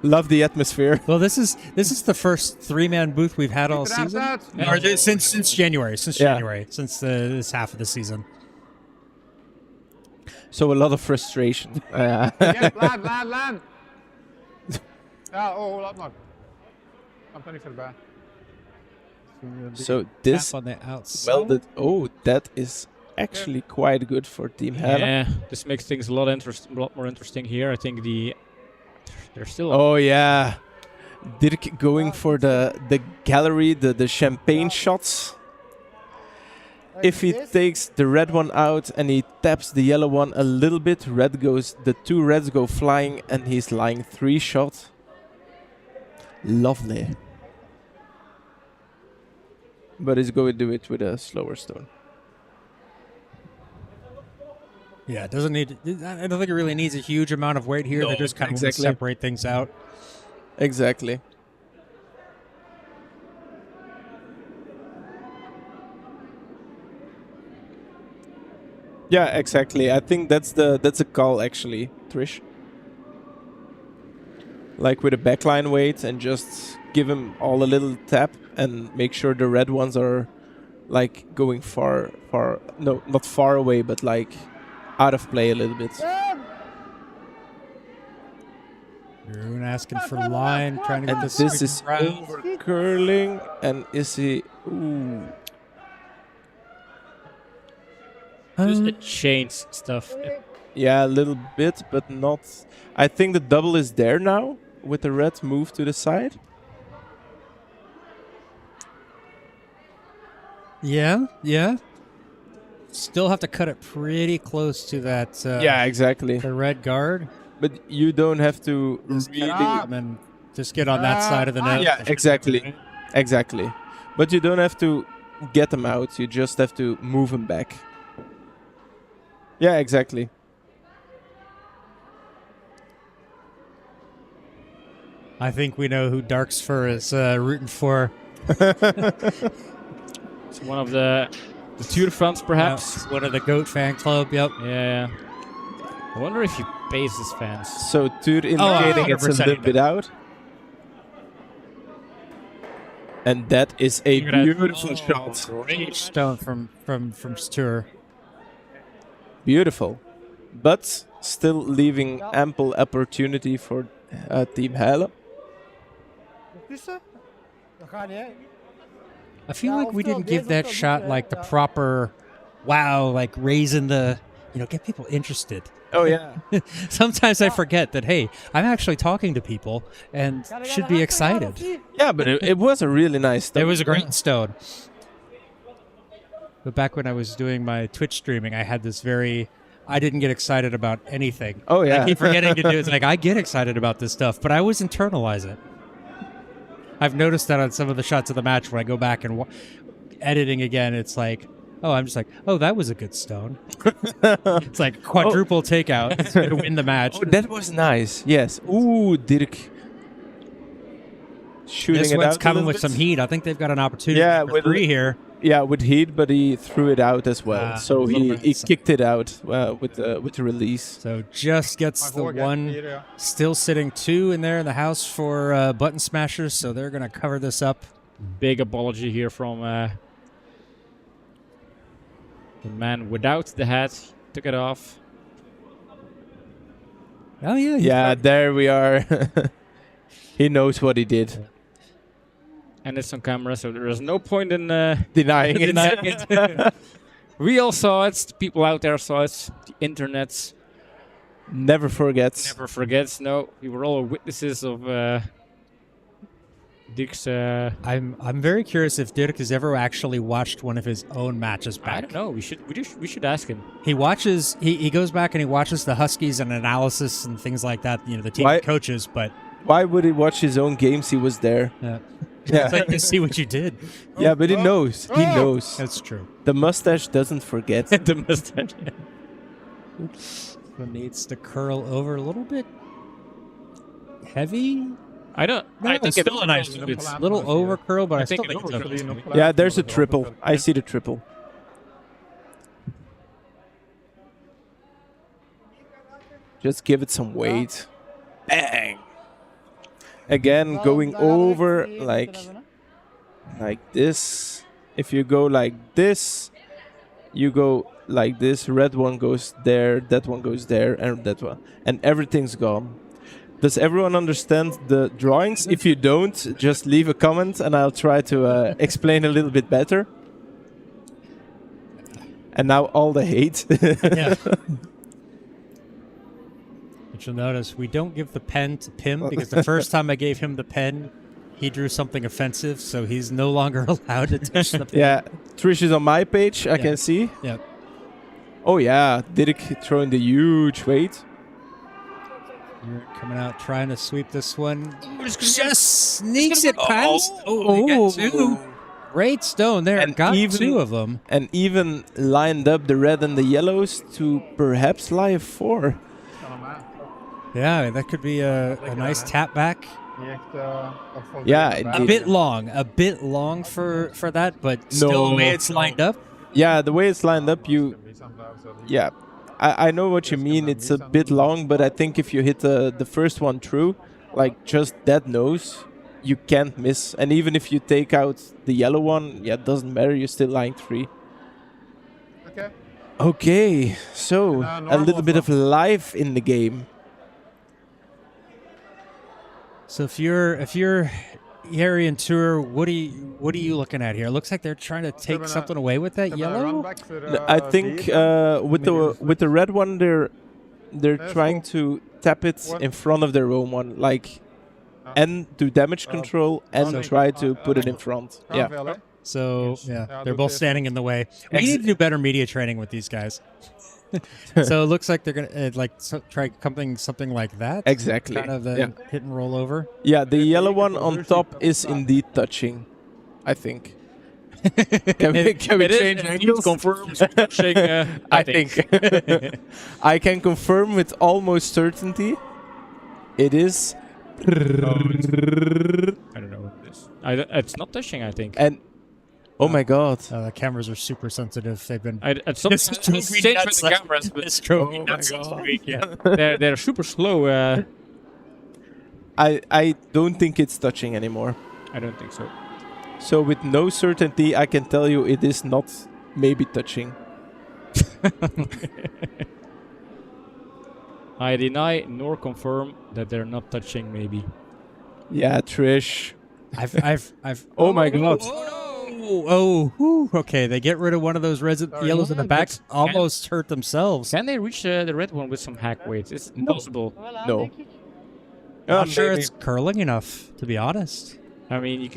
Love the atmosphere. Well, this is the first 3-man booth we've had all season, or since January. Yeah. January, since this half of the season. So a lot of frustration. Yes, land. Ja, laat maar. Komt er niet voorbij. So this, Tap on the outside. that is actually quite good for Team Helle. Yeah, this makes things a lot more interesting here. I think they're still. Oh yeah, Dirk going for the gallery, the champagne shots. If he takes the red one out and he taps the yellow one a little bit, the 2 reds go flying, and he's lying 3 shot. Lovely. But he's going to do it with a slower stone. Yeah, it doesn't need. I don't think it really needs a huge amount of weight here. No, They just kind of exactly. separate things out. Exactly. Yeah, exactly. I think that's a call actually, Trish. Like with a backline weight and just give him all a little tap and make sure the red ones are like going far, no, not far away, but like out of play a little bit. Rune asking for line, trying to get And this. this is round. over curling, and is he? Ooh. Just it changed stuff. Yeah, a little bit, but not. I think the double is there now with the red move to the side. Yeah. Still have to cut it pretty close to that. Yeah, exactly. The red guard. But you don't have to really. And then just get on that side of the net. Yeah, exactly. Exactly. But you don't have to get them out. You just have to move them back. Yeah, exactly. I think we know who Dark's Fur is rooting for. It's one of the Tour fans, perhaps. One of the GOAT fan club. Yep. Yeah. I wonder if he pays his fans. So Tour indicating it's a 100% little bit out. And that is a beautiful shot. Great stone from Stur. Beautiful. But still leaving ample opportunity for Team Heylen. I feel like we didn't give that shot like the proper wow, like raising the, get people interested. Oh, yeah. Sometimes I forget that, hey, I'm actually talking to people and should be excited. Yeah, but it was a really nice stone. It was a great stone. But back when I was doing my Twitch streaming, I had this I didn't get excited about anything. Oh, yeah. I keep forgetting to do it. It's like, I get excited about this stuff, but I always internalize it. I've noticed that on some of the shots of the match when I go back and editing again, it's like, I'm just like, that was a good stone. It's like quadruple takeout to win the match. Oh, that was nice. Yes. Ooh, Dirk. Shooting This it one's out coming a with little some bit. heat. I think they've got an opportunity for with 3 here. Yeah, with heat, but he threw it out as well. So he kicked it out with the release. So just gets the one. Still sitting 2 in there in the house for button smashers. So they're going to cover this up. Big apology here from the man without the hat. Took it off. Oh, yeah. Yeah, there we are. He knows what he did. And it's on camera, so there is no point in Denying it. it. We all saw it. The people out there saw it. The internet Never forgets. never forgets. No, we were all witnesses of Dirk's. I'm very curious if Dirk has ever actually watched one of his own matches back. I don't know. We should ask him. He watches. He goes back and he watches the Huskies and analysis and things like that. The team Why- coaches, but Why would he watch his own games? He was there. it's like to see what you did. Yeah, but he knows. He knows. That's true. The mustache doesn't forget. The mustache. So needs to curl over a little bit. Heavy. I don't. No, I think it's still a nice. It's a little over curl, but I think still think it's okay. Yeah, there's a triple. I see the triple. Just give it some weight. Bang! Again, going over like this. If you go like this, you go like this. Red one goes there, that one goes there, and that one. And everything's gone. Does everyone understand the drawings? If you don't, just leave a comment and I'll try to explain a little bit better. And now all the hate. Yeah. But you'll notice we don't give the pen to Pim because the first time I gave him the pen, he drew something offensive, so he's no longer allowed to touch the pen. Yeah, Trish is on my page, I can see. Yep. Oh yeah, Dirk throwing the huge weight. You're coming out trying to sweep this one. Just sneaks it past. Oh, they got 2. Great stone there. And Got even- 2 of them. And even lined up the red and the yellows to perhaps lie a 4. Yeah, that could be a nice tap back. Yeah, A indeed. bit long for that, but still the way it's lined up. Yeah, the way it's lined up, yeah, I know what you mean. It's a bit long, but I think if you hit the first one through, like just that nose, you can't miss. And even if you take out the yellow one, yeah, it doesn't matter. You're still lying 3. Okay, so a little bit of life in the game. So if you're Harry and Tour, what are you looking at here? It looks like they're trying to take something away with that yellow. I think with the red one, they're trying to tap it in front of their own one, like, and do damage control and try to put it in front. Yeah. So Yes. yeah, Yeah, they're that both is- standing in the way. We need to do better media training with these guys. So it looks like they're gonna try something like that. Exactly. Kind of then hit and roll over. Yeah, the yellow one on top is indeed touching, I think. Can we change angles? Confirms touching. I think. I can confirm with almost certainty. It is. I don't know what it is. It's not touching, I think. And oh my god. The cameras are super sensitive. They've been. It's something This drove me changed with nuts the last- cameras, but This drove me Oh my nuts last God. week. Yeah. they're super slow. I don't think it's touching anymore. I don't think so. So with no certainty, I can tell you it is not maybe touching. I deny nor confirm that they're not touching. Maybe. Yeah, Trish. I've. Oh my god. Whew. Okay, they get rid of one of those reds, yellows in the back. Almost hurt themselves. Can they reach the red one with some hack weights? It's impossible. No. I'm not sure maybe. it's curling enough, to be honest. I mean, you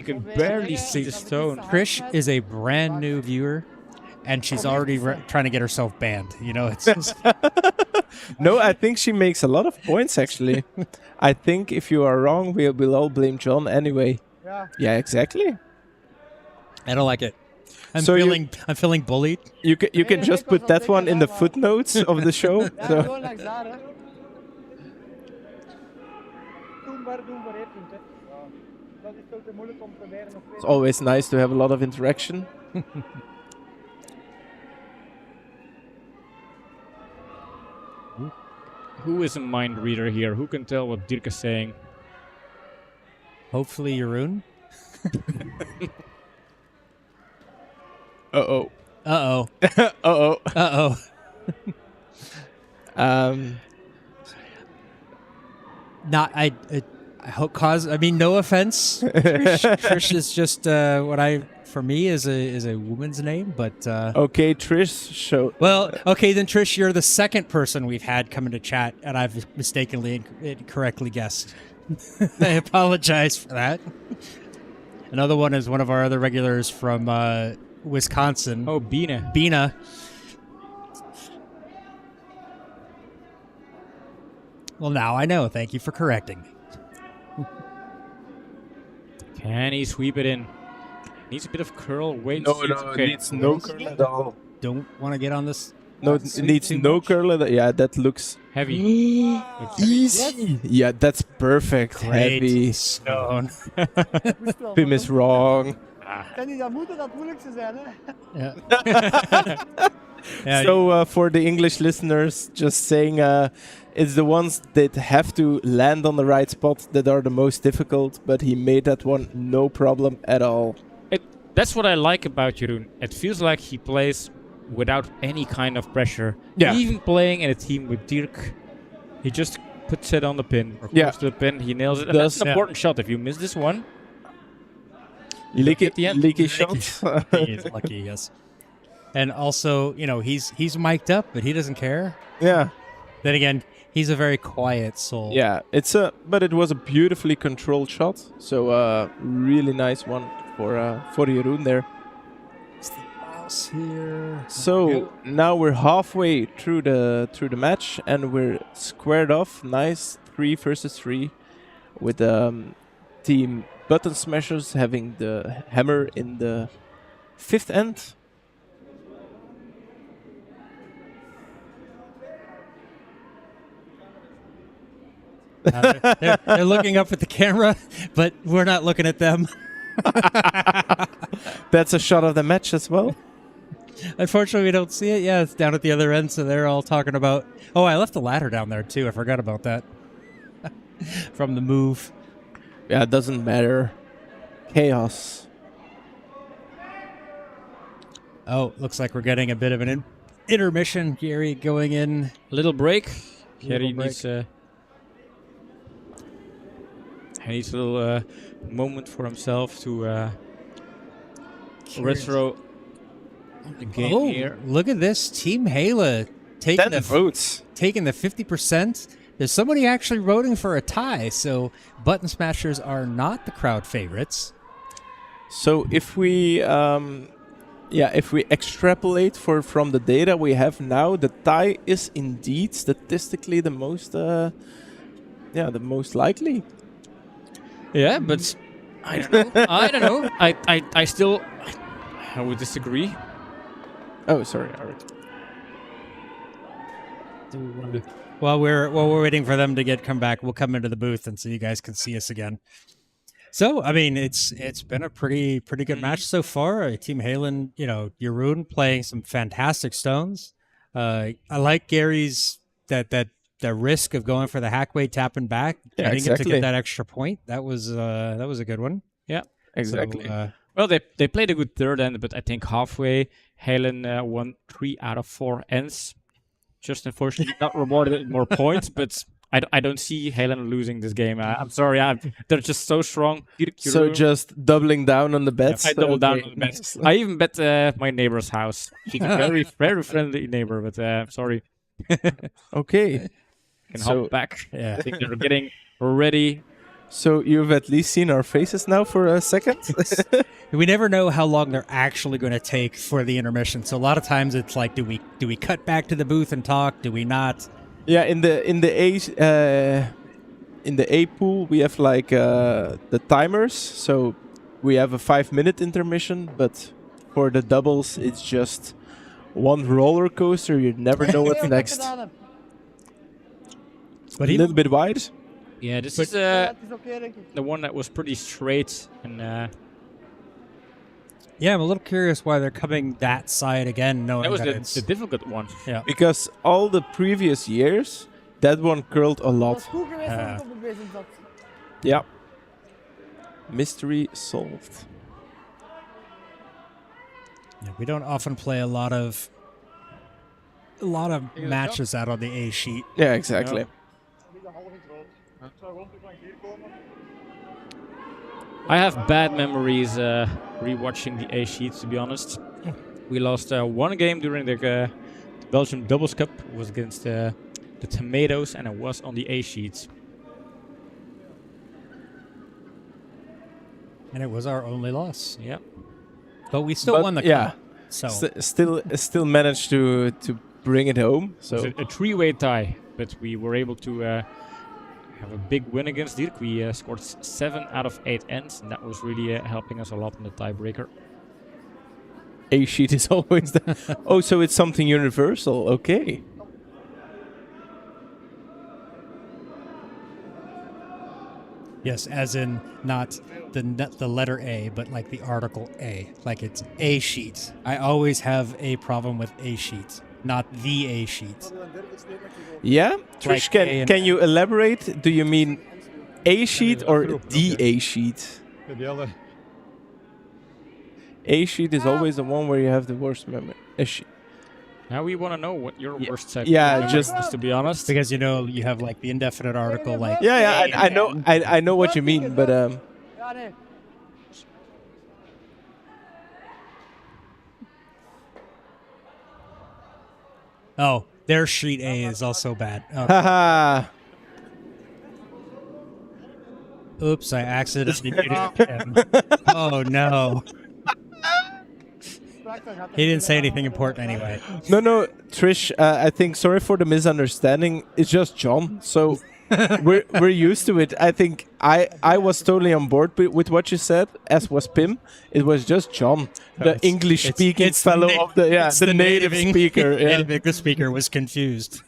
can barely see the stone. Trish is a brand new viewer, and she's already trying to get herself banned. You know, it's just, No, I think she makes a lot of points actually. I think if you are wrong, we'll all blame John anyway. Ja. Yeah, exactly. I don't like it. I'm So I'm feeling bullied. You can just put that one in the footnotes of the show. Ja, So. gewoon langs daar, hè. Doen waar heeft het, hè. Ja. Dat is veel te moeilijk om te proberen nog It's always nice to have a lot of interaction. Who is a mind reader here? Who can tell what Dirk is saying? Hopefully, Jeroen. Uh-oh. Uh-oh. Uh-oh. Uh-oh. Not, I hope cause, I mean, no offense. Trish is just, for me, is a woman's name, but, Okay, Trish, show. well, okay, then Trish, you're the second person we've had come into chat, and I've mistakenly incorrectly guessed. I apologize for that. Another one is one of our other regulars from Wisconsin. Oh, Bina. Bina. Well, now I know. Thank you for correcting me. Can he sweep it in? Needs a bit of curl. Wait. No, it needs no curl at all. Don't want to get on this. No, it needs no curl at all. Yeah, that looks Heavy. easy. Yeah, that's perfect. Heavy. Stone. Pim is wrong. Kan niet dat moeten dat het moeilijkste zijn, hè? Yeah. Yeah, So for the English listeners, just saying it's the ones that have to land on the right spot that are the most difficult, but he made that one no problem at all. That's what I like about Jeroen. It feels like he plays without any kind of pressure. Yeah. Even playing in a team with Dirk, he just puts it on the pin or Yeah. close to the pin. He nails it. And that's an Yeah. important shot. If you miss this one, Leaky, at the end. leaky shot. he is lucky, yes. And also, you know, he's mic'd up, but he doesn't care. Yeah. Then again, he's a very quiet soul. Yeah, but it was a beautifully controlled shot. So really nice one for Jeroen there. Mouse here. So now we're halfway through the match and we're squared off. Nice 3 versus 3 with team Button Smashers having the hammer in the 5th end. They're looking up at the camera, but we're not looking at them. That's a shot of the match as well. Unfortunately, we don't see it. Yeah, it's down at the other end, so they're all talking about... Oh, I left the ladder down there, too. I forgot about that. From the move. Yeah, it doesn't matter. Chaos. Oh, looks like we're getting a bit of an intermission. Gary going in. little break. Gerry break. needs a little moment for himself to retro the game Oh, here. look at this. Team Heylen 10 votes. taking the 50%. There's somebody actually voting for a tie, so Button Smashers are not the crowd favorites. So if we if we extrapolate from the data we have now, the tie is indeed statistically the most likely. Yeah, but I don't know. I don't know. I still I would disagree. Oh, sorry, Arik. While we're waiting for them to come back, we'll come into the booth and so you guys can see us again. So I mean, it's been a pretty good match so far. Team Heylen, Jeroen playing some fantastic stones. I like Gary's that risk of going for the hackway, tapping back, getting it to get that extra point. That was a good one. Yeah, exactly. So, well, they played a good third end, but I think halfway Heylen won 3 out of 4 ends. Just unfortunately not rewarded with more points, but I don't see Heylen losing this game. I'm sorry, they're just so strong. So just doubling down on the bets. Yeah, I doubled down on the bets. I even bet my neighbor's house. She's a very very friendly neighbor, but sorry. Okay. Can hop back. Yeah, I think they're getting ready. So you've at least seen our faces now for a second. We never know how long they're actually going to take for the intermission. So a lot of times it's like, do we cut back to the booth and talk? Do we not? Yeah, in the A pool we have like the timers. So we have a 5-minute intermission, but for the doubles it's just one roller coaster. You never know what's next. But a little bit wide. Yeah, this is the one that was pretty straight and. Yeah, I'm a little curious why they're coming that side again, knowing that was that the difficult one. Yeah, because all the previous years that one curled a lot. Yeah. Mystery solved. Yeah, we don't often play a lot of matches out on the A sheet. Yeah, exactly. I have bad memories rewatching the A sheets, to be honest. We lost one game during the Belgium Doubles Cup. It was against the Tomatoes, and it was on the A sheets. And it was our only loss. Yeah. But we still won the cup. So still managed to bring it home. So it was a 3-way tie, but we were able to have a big win against Dirk. We scored 7 out of 8 ends, and that was really helping us a lot in the tiebreaker. A sheet is always the oh, so it's something universal. Okay. yes, as in not the letter A, but like the article A, like it's A sheet. I always have a problem with A sheet, not the A sheet. Yeah, Trish, Like can you elaborate? Do you mean A sheet or the A sheet? A sheet is always the one where you have the worst memory. A sheet. Now we want to know what your worst set Yeah, is, to be honest. Because you have like the indefinite article, like Yeah, I know what you mean, but oh, their sheet A is also bad. Oh. haha. Oops, I accidentally muted him. Oh no. He didn't say anything important anyway. No, Trish. I think sorry for the misunderstanding. It's just John, so we're used to it. I think I was totally on board with what you said, as was Pim. It was just John, the English-speaking fellow of the the native speaker. Yeah. Native English speaker was confused.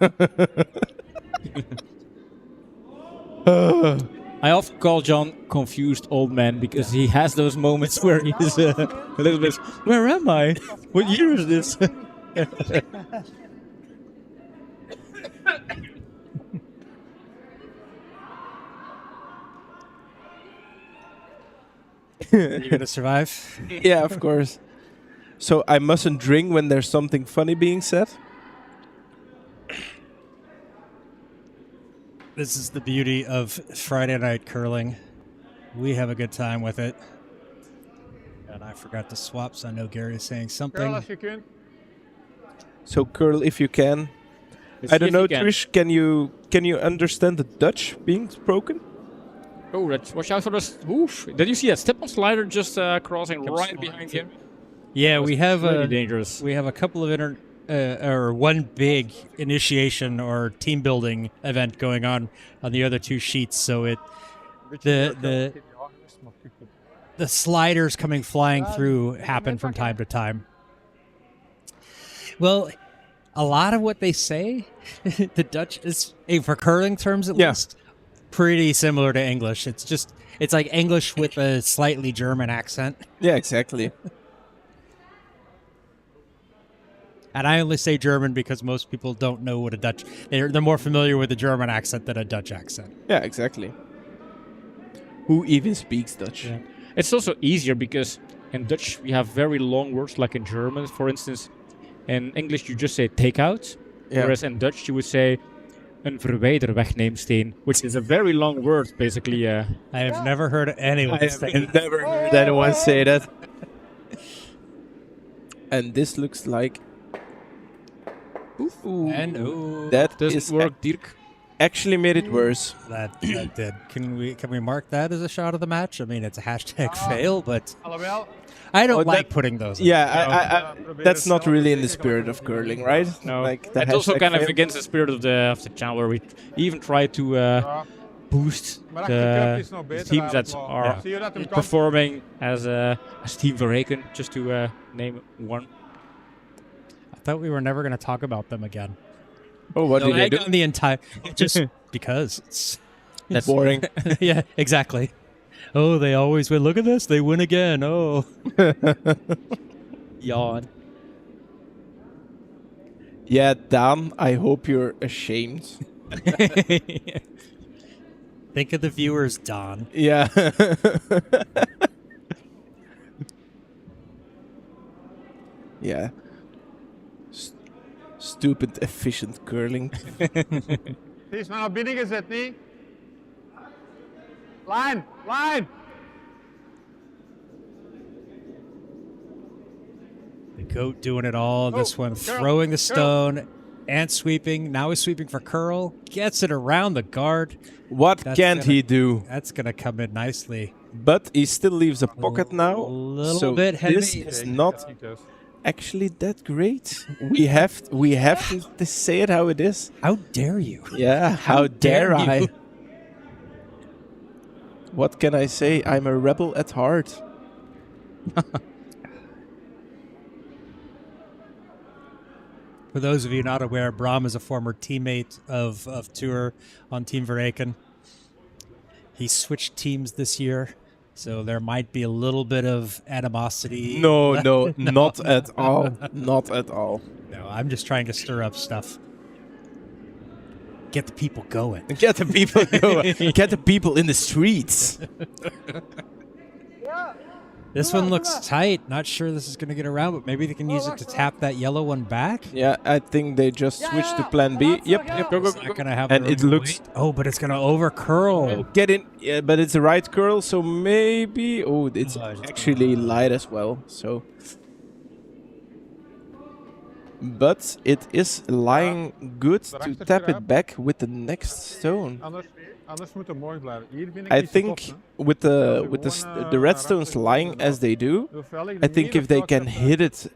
I often call John confused old man because he has those moments where he's a little bit, where am I? What year is this? You gonna survive? Yeah, of course. So I mustn't drink when there's something funny being said? This is the beauty of Friday night curling. We have a good time with it. And I forgot to swap, so I know Gary is saying something. So curl if you can. I don't know, Trish, can you understand the Dutch being spoken? Oh, watch out for this. Oof. Did you see that step on slider just crossing right behind him? Yeah, we have Really dangerous. we have a couple of or one big initiation or team building event going on the other two sheets. So the sliders coming flying through happen from time to time. Well, a lot of what they say, the Dutch is, for curling terms at least, pretty similar to English. It's like English with a slightly German accent. Yeah, exactly. And I only say German because most people don't know what a Dutch... They're more familiar with a German accent than a Dutch accent. Yeah, exactly. Who even speaks Dutch? Yeah. It's also easier because in Dutch we have very long words, like in German, for instance. In English you just say take out, whereas in Dutch you would say een verwijderwegneemsteen, which is a very long word, basically. I have never heard anyone say I've never heard anyone say that. And this looks like... Ooh. And That Doesn't is work, Dirk. actually made it worse. that did. Can we mark that as a shot of the match? I mean, it's a hashtag fail, but Alhoewel, I don't Oh, like that- putting those in. Yeah, that's not really in the spirit of curling, right? No, Like the it's also hashtag kind of fail. against the spirit of the channel, where we even try to boost maar achter de cup the is nog beter teams that eigenlijk, are maar zie je dat hem kan? performing as Team Verreken, just to name one. I thought we were never going to talk about them again. Oh, what No, did they egg do? on the entire... Just because. That's boring. Yeah, exactly. Oh, they always win. Look at this. They win again. Oh. Yawn. Yeah, Dan, I hope you're ashamed. Think of the viewers, Don. Yeah. Yeah. Stupid efficient curling. Die is maar naar binnen gezet, niet? Line, line! The goat doing it all. This one curl, throwing the curl. stone and sweeping. Now he's sweeping for curl. Gets it around the guard. What That's can't gonna- he do? That's going to come in nicely. But he still leaves a pocket now. A little so bit heavy. this is not actually that great. We have to say it how it is. How dare you? Yeah, how dare dare I? you? What can I say? I'm a rebel at heart. For those of you not aware, Bram is a former teammate of Tour on Team Verreken. He switched teams this year, so there might be a little bit of animosity. No, not at all. Not at all. No, I'm just trying to stir up stuff. Get the people going. Get the people going. Get the people in the streets. This one looks tight. Not sure this is going to get around, but maybe they can use it to tap that yellow one back. Yeah, I think they just switched to plan B. Yep, go, go, It's go. not going to have And the it room to looks- wait. Oh, but it's going to over curl. Get in. Yeah, but it's a right curl, so maybe... Oh, it's actually light as well, so... But it is lying good to tap it back with the next stone. Anders moet er mooi blijven. Hier vind ik I niet zo think tof, hè. with the redstones lying as they do, Hoewel ik I de think hier if they of can heb, hit it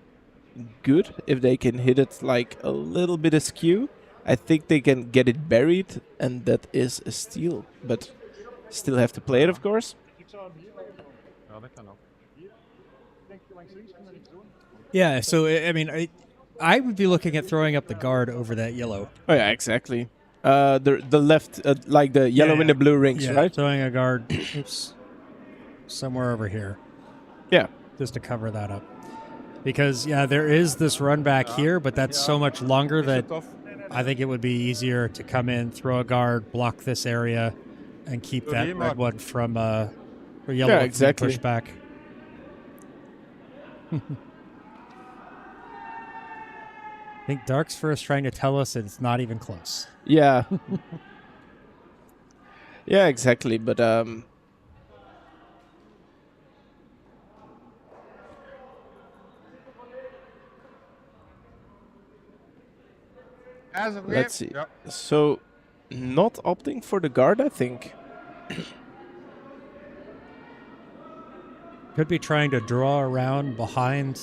good, if they can hit it like a little bit askew, I think they can get it buried, and that is a steal. But still have to play it, of course. Ja, dat kan ook. Yeah, so, I mean, I would be looking at throwing up the guard over that yellow. Oh yeah, exactly. The left, like the yellow Yeah, and the blue rings, Yeah, right? throwing a guard oops, somewhere over here. Yeah. Just to cover that up. Because, yeah, there is this run back here, but that's so much longer Is het that tof? I think it would be easier to come in, throw a guard, block this area, and keep Door that hier, red Mark. one from or yellow Yeah, from exactly. pushed back. I think Dark's first trying to tell us that it's not even close. Yeah. Yeah, exactly. But As of let's weer. see. Ja. So, not opting for the guard, I think. Could be trying to draw around behind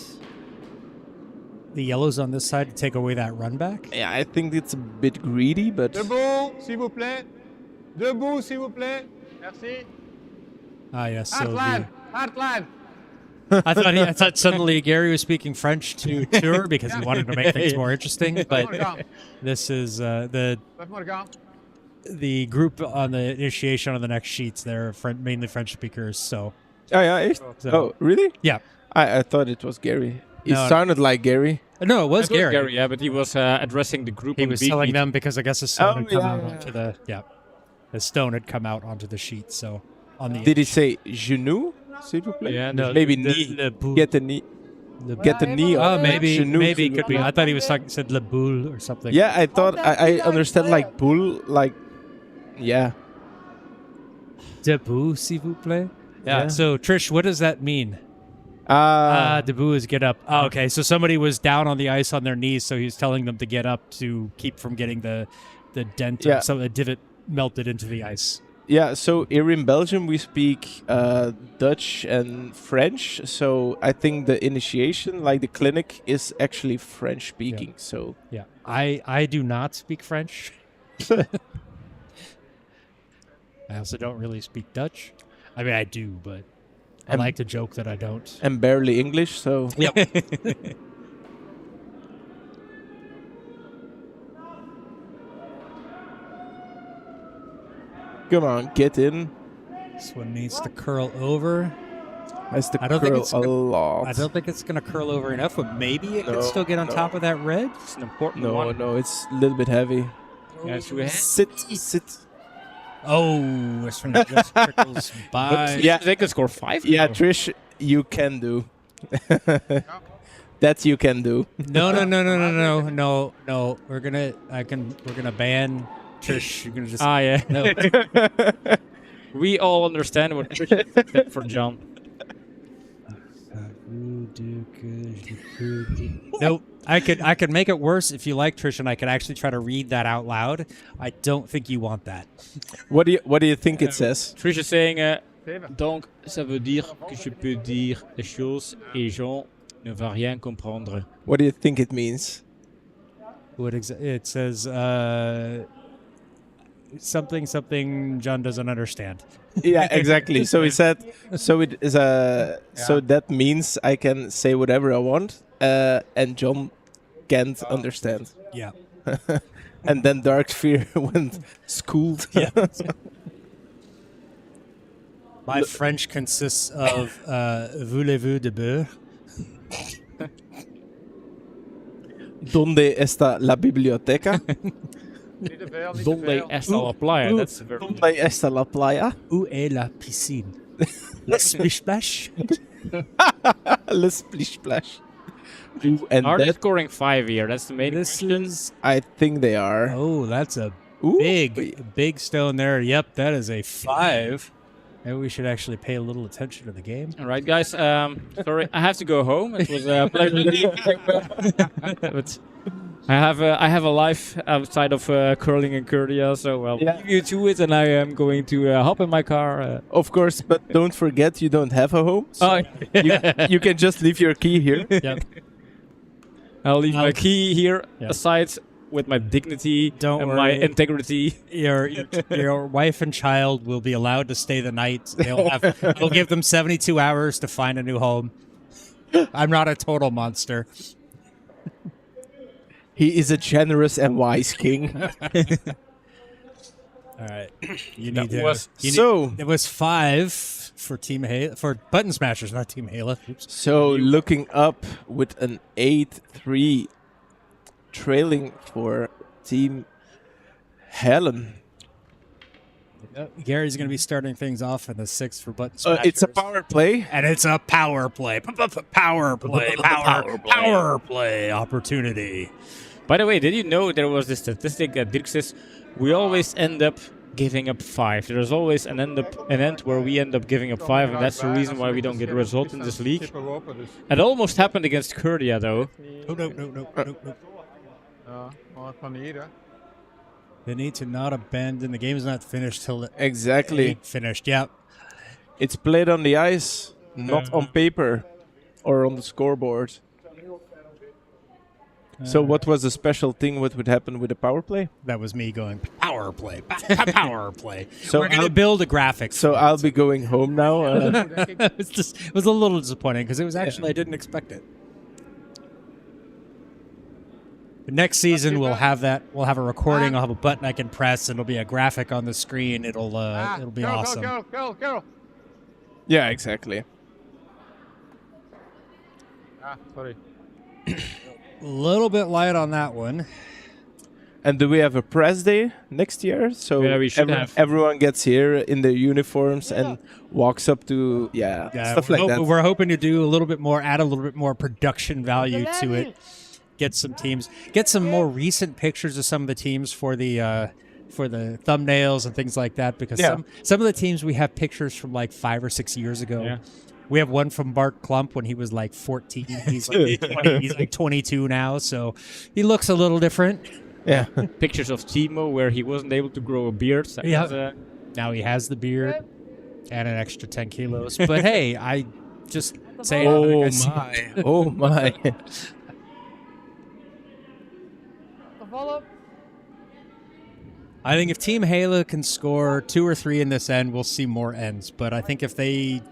the yellows on this side to take away that run back. Yeah, I think it's a bit greedy, but Debout, s'il vous plaît. Debout, s'il vous plaît. Merci. Ah, yes. So Hardline. Hardline. I thought suddenly Gary was speaking French to Tour because he wanted to make things more interesting. But this is Blijf maar gaan. the group on the initiation on the next sheets. They're mainly French speakers. So oh yeah, echt? So- Oh really? yeah, I thought it was Gary. It No. sounded like Gary. no, it was It was Gary. yeah, but he was addressing the group. He on was the telling beat. them because I guess the stone Oh, had come yeah, out yeah, onto the stone had come out onto the sheet. So on the Did he say genou? S'il vous plaît? Yeah, no, Maybe the- knee. the boule. Get the knee. Get the knee. Oh, on maybe genou, maybe s'il it vous could be. plaît. I thought he was talking said le boule or something. Yeah, I thought I understand like bull, like yeah. Debout, s'il vous plaît. Yeah. Yeah. So Trish, what does that mean? Debout is get up. Oh, okay. So somebody was down on the ice on their knees, so he's telling them to get up to keep from getting the dent, Yeah. some a divot melted into the ice. Yeah, so here in Belgium we speak Dutch and French. So I think the initiation, like the clinic, is actually French speaking. So Yeah. I do not speak French. I also don't really speak Dutch. I mean, I do, but I Um, like to joke that I don't. and barely English. So Yep. come on, get in. This one needs to curl over. Has to I don't think curl it's a go- lot. I don't think it's going to curl over enough, but maybe it No, can still get on no. top of that red. It's an important No, one. no, it's a little bit heavy. Yeah, so we have- Sit. Oh, this one just trickles by. Yeah. They can score 5. Yeah, now. Trish, you can do. That you can do. No. We're gonna ban Trish. You're gonna just. Ah, yeah. No. We all understand what Trish said for John. Nope. I could make it worse if you like Trish, and I could actually try to read that out loud. I don't think you want that. What do you think it says? Trish is saying, Zeven. donc, ça veut dire que je peux dire des choses et Jean ne va rien comprendre. What do you think it means? It says something John doesn't understand. Yeah, exactly. So he said, so it is so that means I can say whatever I want, and John can't understand. Yeah. And then Dark Sphere went schooled. Yeah. My French consists of voulez-vous de beurre? Donde está la biblioteca? Niet te veel, niet te Donde veel. está la playa? That's very Donde está la playa? Où est la piscine? Le splish splash? Le splish splash. Ooh, and Are they that, scoring 5 here? That's the main This question. is I think they are. oh, that's a Ooh. big stone there. Yep, that is a 5. Maybe we should actually pay a little attention to the game. All right, guys. Sorry, I have to go home. It was a pleasure. But I have a life outside of curling and Curdia, so well, Yeah. leave you to it, and I am going to hop in my car. Of course, but don't forget you don't have a home. So you can just leave your key here. Yep. I'll leave my key here Yeah. aside with my dignity Don't and my worry. integrity. Your wife and child will be allowed to stay the night. We'll give them 72 hours to find a new home. I'm not a total monster. He is a generous and wise king. All right. You That need to. was- you need- So, it was 5 for Team Heylen, for Button Smashers, not Team Heylen. Oops. so looking up with an 8-3 trailing for Team Heylen. Gary's going to be starting things off in the 6th for Button Smashers. It's a power play. And it's a power play. Power play opportunity. By the way, did you know there was this statistic that Dirk says we always end up giving up 5. There's always an end where we end up giving up 5, and that's the reason why we don't get a result in this league. Stippen lopen, dus It almost happened against Curdia, though. Oh, no. ja, maar van hier, hè. They need to not abandon. The game is not finished till the Exactly. finished. Yeah. It's played on the ice. not on paper or on the scoreboard. So what was the special thing? What would happen with the power play? That was me going power play, power play. So We're gonna build a graphic. So I'll be going home now. it was a little disappointing because it was actually I didn't expect it. But next season we'll have that. We'll have a recording. I'll have a button I can press, and it'll be a graphic on the screen. It'll be awesome. Go. Yeah, exactly. Sorry. A little bit light on that one. And do we have a press day next year? So Yeah, we should have. everyone gets here in their uniforms and walks up to stuff like that. We're hoping to do a little bit more, add a little bit more production value to it. Get some teams, get some more recent pictures of some of the teams for the thumbnails and things like that. Because some of the teams we have pictures from like 5 or 6 years ago. Yeah. We have one from Bart Klump when he was like 14. He's like 20, he's like 22 now, so he looks a little different. Yeah. Pictures of Timo where he wasn't able to grow a beard. That was, now he has the beard and an extra 10 kilos. But hey, I just say Oh my. Oh my. I think if Team Heylen can score 2 or 3 in this end, we'll see more ends. But I think if they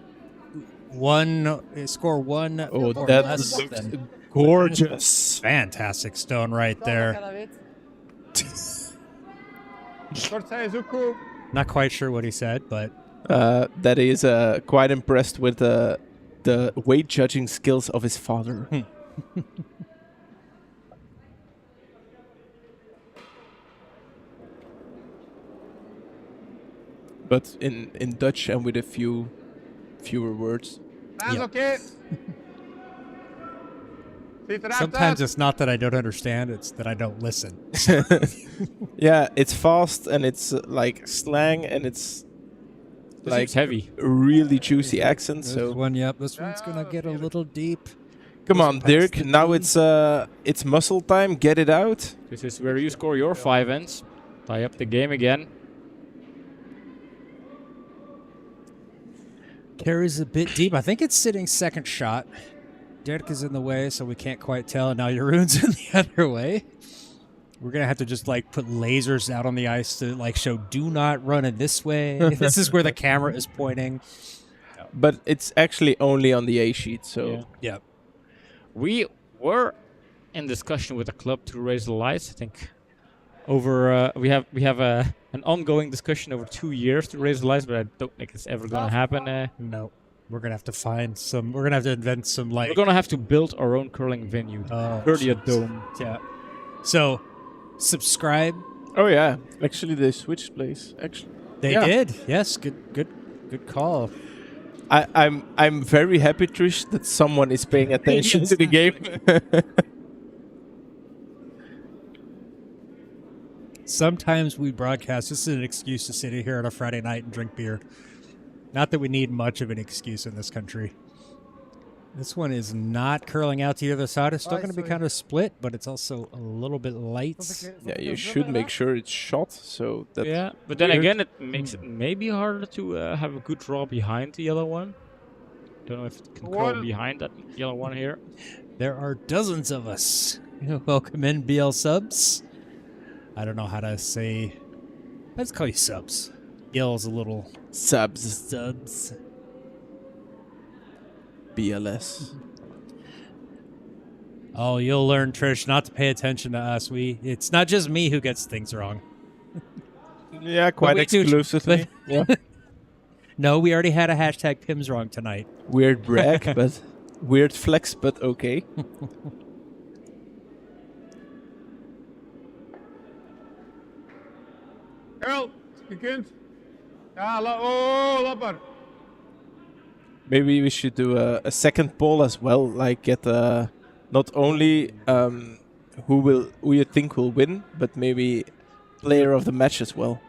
score one or that less, looks then gorgeous. fantastic stone right there. Not quite sure what he said, but That is quite impressed with the weight judging skills of his father. But in Dutch and with a fewer words. That's okay. sometimes it's not that I don't understand, it's that I don't listen. Yeah, it's fast and it's like slang and it's like heavy. really juicy accent. This So one's gonna get a little deep. come on, Dirk. Now it's muscle time. Get it out. This is where you score your 5 ends. Tie up the game again. Carries a bit deep. I think it's sitting second shot. Dirk is in the way, so we can't quite tell. And now Jeroen's in the other way. We're going to have to just like put lasers out on the ice to like show do not run it this way. This is where the camera is pointing. But it's actually only on the A sheet. So Yeah. We were in discussion with the club to raise the lights. I think over we have an ongoing discussion over 2 years to raise the lights, but I don't think it's ever going to happen. No. We're going to have to find some. We're going to have to invent some like. We're going to have to build our own curling venue. Curdia Dome. Yeah. So, subscribe. oh yeah, actually they switched place. Actually, They did. Yes. Good call. I'm very happy, Trish, that someone is paying attention to the game. Sometimes we broadcast. This is an excuse to sit here on a Friday night and drink beer. Not that we need much of an excuse in this country. This one is not curling out to the other side. It's still going to be kind of split, but it's also a little bit light. Yeah, you should make sure it's shot. So that Yeah, but then again, it makes it maybe harder to have a good draw behind the yellow one. Don't know if it can curl behind that yellow one here. There are dozens of us. Welcome in, BL subs. I don't know how to say. Let's call you subs. Gil's a little subs, BLS. Oh, you'll learn, Trish, not to pay attention to us. It's not just me who gets things wrong. Yeah, quite exclusively. Yeah. No, we already had a hashtag Pims wrong tonight. Weird brag, but weird flex, but okay. Girl, je kunt. Ja, lapper. Maybe we should do a second poll as well, like get not only who you think will win, but maybe player of the match as well.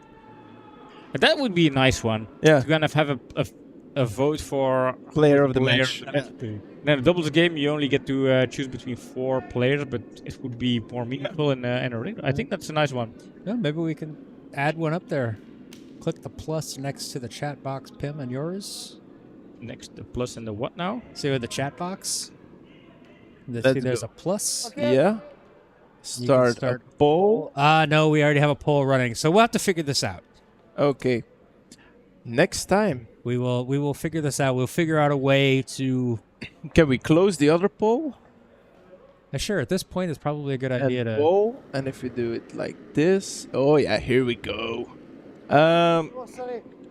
But that would be a nice one. Yeah. To kind of have a vote for Player of the match. Then a doubles game, you only get to choose between 4 players, but it would be more meaningful in a ring. I think that's a nice one. Yeah, maybe we can add one up there. Click the plus next to the chat box, Pim, and yours. next the plus and the what now? See with the chat box. Let's See, there's go. a plus. Yeah. Start a poll. No, we already have a poll running, so we'll have to figure this out. Okay. Next time. We will figure this out. We'll figure out a way to. Can we close the other poll? Sure. At this point, it's probably a good idea And to. poll. And if we do it like this. Oh yeah, here we go.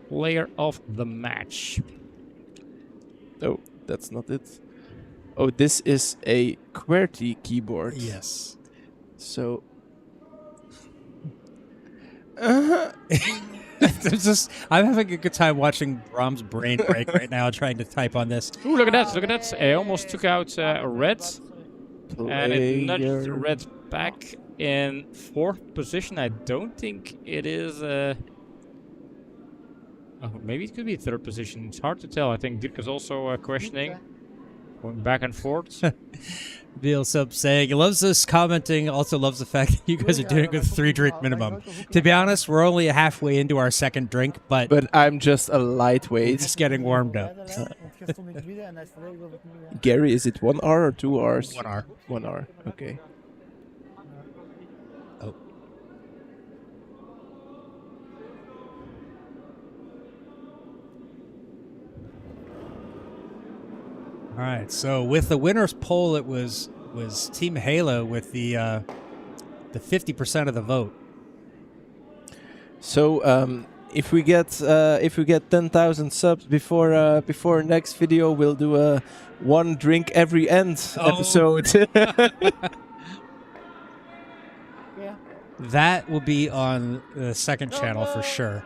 Player of the match. Oh, that's not it. Oh, this is a QWERTY keyboard. Yes. So. I'm having a good time watching Brahm's brain break right now, trying to type on this. Ooh, look at that! Look at that! I almost took out red, and it nudged Player. red back in 4th position. I don't think it is. Oh, maybe it could be 3rd position. It's hard to tell. I think Dirk is also questioning, going back and forth. Bill Sub saying he loves us commenting, also loves the fact that you guys are doing it with a 3-drink minimum. To be honest, we're only halfway into our 2nd drink, but I'm just a lightweight. it's getting warmed up. Gary, is it 1 hour or 2 hours? 1 hour. 1 hour. Okay. Oh. All right, so with the winners poll, it was Team Heylen with the 50% of the vote. So if we get 10,000 subs before next video, we'll do a 1 drink every end episode. That will be on the 2nd channel for sure.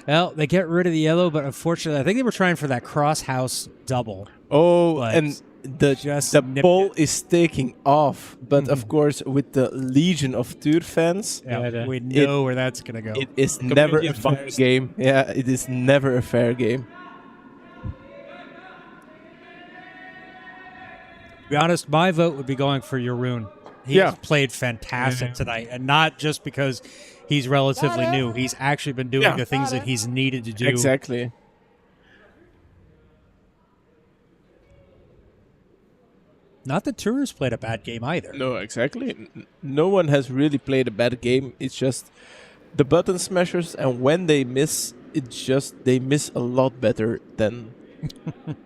Well, they get rid of the yellow, but unfortunately, I think they were trying for that cross-house double. Oh, But and just the nipped poll it. is taking off. But of course, with the legion of Tour fans, Yeah, we know where that's going to go. it is never a is fair biased. game. Yeah, it is never a fair game. To be honest, my vote would be going for Jeroen. He Yeah. has played fantastic tonight, and not just because he's relatively new. He's actually been doing Yeah. the things that he's needed to do. Exactly. Not that Tour's played a bad game either. No, exactly. No one has really played a bad game. It's just the button smashers, and when they miss, it's just they miss a lot better than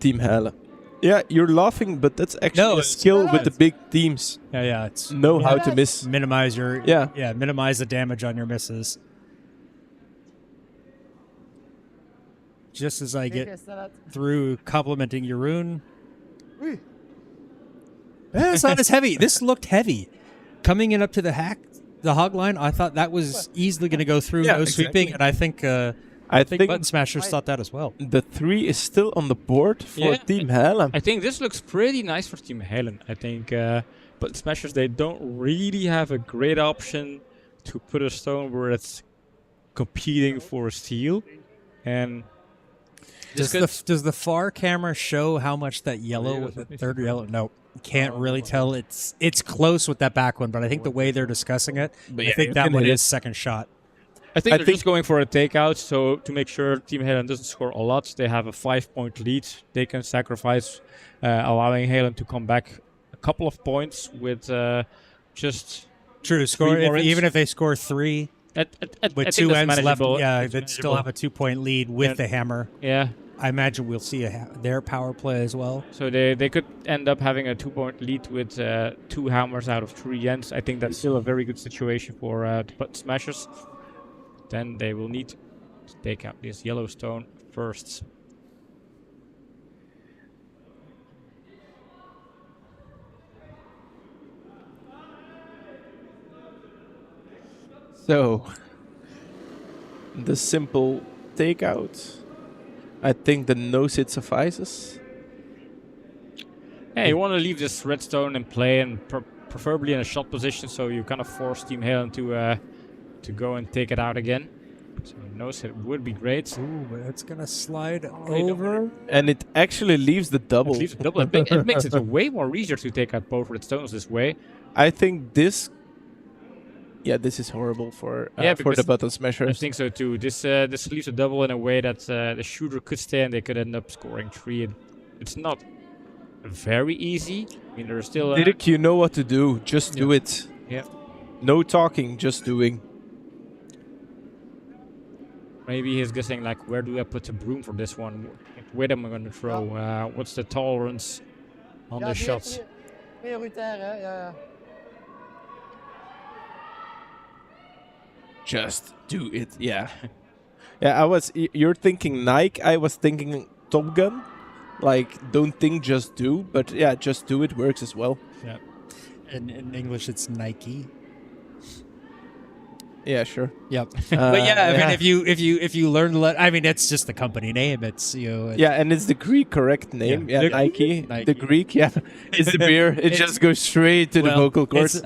Team Heylen. Yeah, you're laughing, but that's actually No, a it's skill not. with the big teams. Yeah, it's Know how to miss. minimize your minimize the damage on your misses. Just as I get through complimenting Jeroen. It's not as heavy. This looked heavy. Coming in up to the hog line, I thought that was easily going to go through, Yeah, no sweeping, and I think I think think Button Smashers thought that as well. the 3 is still on the board for Yeah, Team Heylen. I think this looks pretty nice for Team Heylen. I think, but Smashers, they don't really have a great option to put a stone where it's competing for a steal. And Does the far camera show how much that yellow with the 3rd yellow? No, can't really tell. It's close with that back one, but I think the way they're discussing it, But I yeah, think you that can one hit is 2nd shot. I think I they're think- just going for a takeout, so to make sure Team Heylen doesn't score a lot, they have a 5-point lead. They can sacrifice, allowing Heylen to come back a couple of points with just True to score. more Even ins. if they score 3 I with think 2 that's ends left, manageable. yeah, It's they'd still manageable. have a 2-point lead with Yeah. the hammer. Yeah, I imagine we'll see their power play as well. so they could end up having a 2-point lead with 2 hammers out of 3 ends. I think that's still a very good situation for the Button Smashers. Then they will need to take out this Yellowstone first. So, the simple takeout. I think the no-sit suffices. Yeah, you want to leave this redstone in play and preferably in a shot position, so you kind of force Team Heylen to go and take it out again. So no sit would be great. Ooh, but it's gonna slide don't over. And it actually leaves the double. It leaves a double. It makes it way more easier to take out both redstones this way. I think this Yeah, this is horrible for Yeah, for because the button I smashers. think so too. This leaves a double in a way that the shooter could stay and they could end up scoring 3. And it's not very easy. I mean, there's still Dirk, you know what to do. Just do it. yeah. No talking, just doing. Maybe he's guessing like, where do I put the broom for this one? Where am I going to throw? What's the tolerance on the shots? Prioritair, hè? Ja. Just do it. Yeah. Yeah, you're thinking Nike, I was thinking Top Gun. Like, don't think, just do. But yeah, just do it works as well. Yeah. In English, it's Nike. Yeah, sure. Yep. But yeah, I mean, if you learn, I mean, it's just the company name. It's Yeah, and it's the Greek correct name. Yeah, Nike. The Greek. Yeah, it's the beer. It just goes straight to the vocal cords.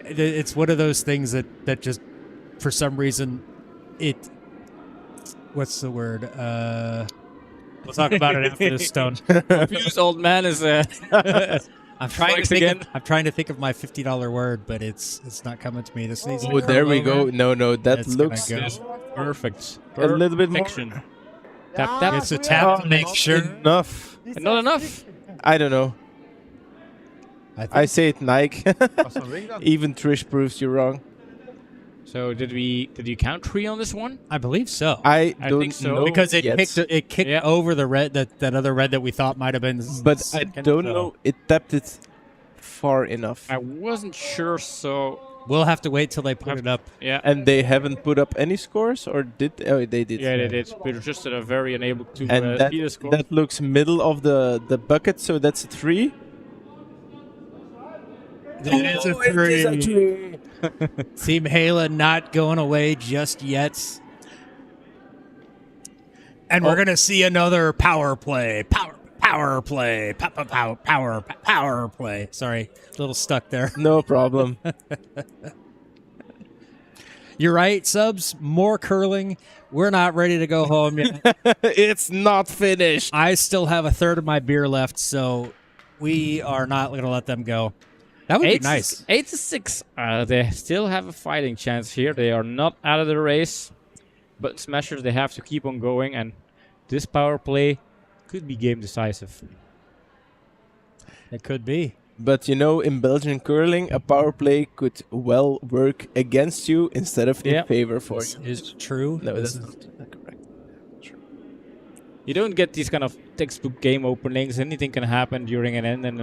It's one of those things that just, for some reason, what's the word? We'll talk about it after this, Stone. Confused old man is. I'm trying to think of my $50 word, but it's not coming to me. This needs to there we go. No, that It's looks gonna go. Perfect. a little bit more. Perfection. Tap. It's a tap to make sure. Enough. Not enough. I don't know. I say it Nike. Was dan ring dan? Even Trish proves you wrong. So did you count 3 on this one? I believe so. I don't think so. know Because it yet. kicked Yeah. over the red, that other red that we thought might have been. But I second. don't know. It tapped it far enough. I wasn't sure, so We'll have to wait till they put it up. yeah. And they haven't put up any scores, or did? Oh, they did. Yeah, they did. We're just very unable to And see the score. that looks middle of the bucket, so that's a 3. It's a three. Team Heylen not going away just yet. And we're gonna see another power play. Power play. Power play. Sorry, a little stuck there. No problem. You're right, subs. More curling. We're not ready to go home yet. It's not finished. I still have a third of my beer left, so we are not going to let them go. That would be nice. 8-6. They still have a fighting chance here. They are not out of the race. But Smashers, they have to keep on going. And this power play could be game decisive. It could be. But you know, in Belgian curling, a power play could well work against you instead of in favor for you. Is it true? No, that's not correct. You don't get these kind of textbook game openings. Anything can happen during an end. And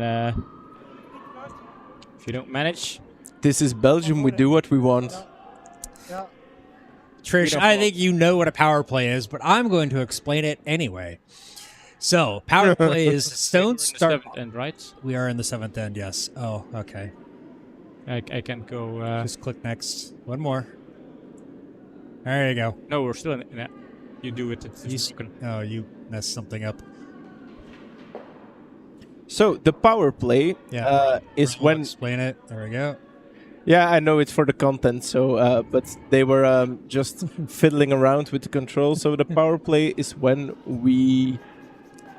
if you don't manage... This is Belgium. We do what we want. Ja. Trish, I think you know what a power play is, but I'm going to explain it anyway. So, power play is stones start. And right? We are in the 7th end, yes. Oh, okay. I can't go... Just click next. One more. There you go. No, we're still in it. You do it. It's broken. Oh, you messed something up. So the power play is I'll when... explain it. There we go. Yeah, I know it's for the content, so but they were just fiddling around with the controls. So the power play is when we,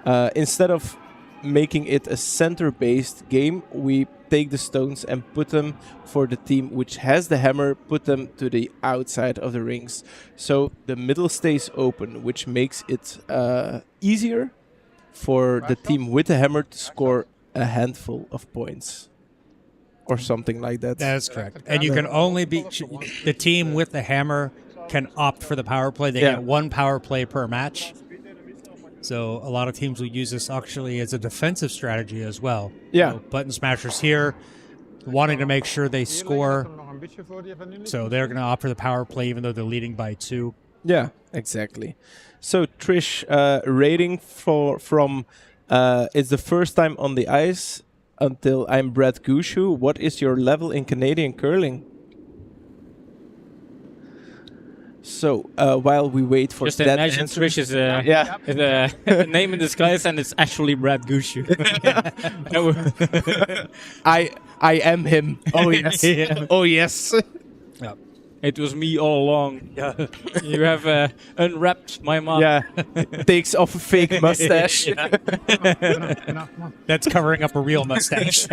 instead of making it a center-based game, we take the stones and put them for the team which has the hammer, put them to the outside of the rings. So the middle stays open, which makes it easier for the team with the hammer to score a handful of points. Or something like that. That is correct. And you can only be... The team with the hammer can opt for the power play. They get one power play per match. So a lot of teams will use this actually as a defensive strategy as well. Yeah. So button smashers here, wanting to make sure they score. So they're going to opt for the power play even though they're leading by 2. Yeah, exactly. So Trish, rating from it's the first time on the ice until I'm Brad Gushu. What is your level in Canadian curling? So while we wait for just that imagine answer, Trish is a name in disguise, and it's actually Brad Gushu. I am him. Oh yes. Oh yes. Yeah. It was me all along. Yeah. You have unwrapped my mouth. Yeah. Takes off a fake mustache. That's covering up a real mustache.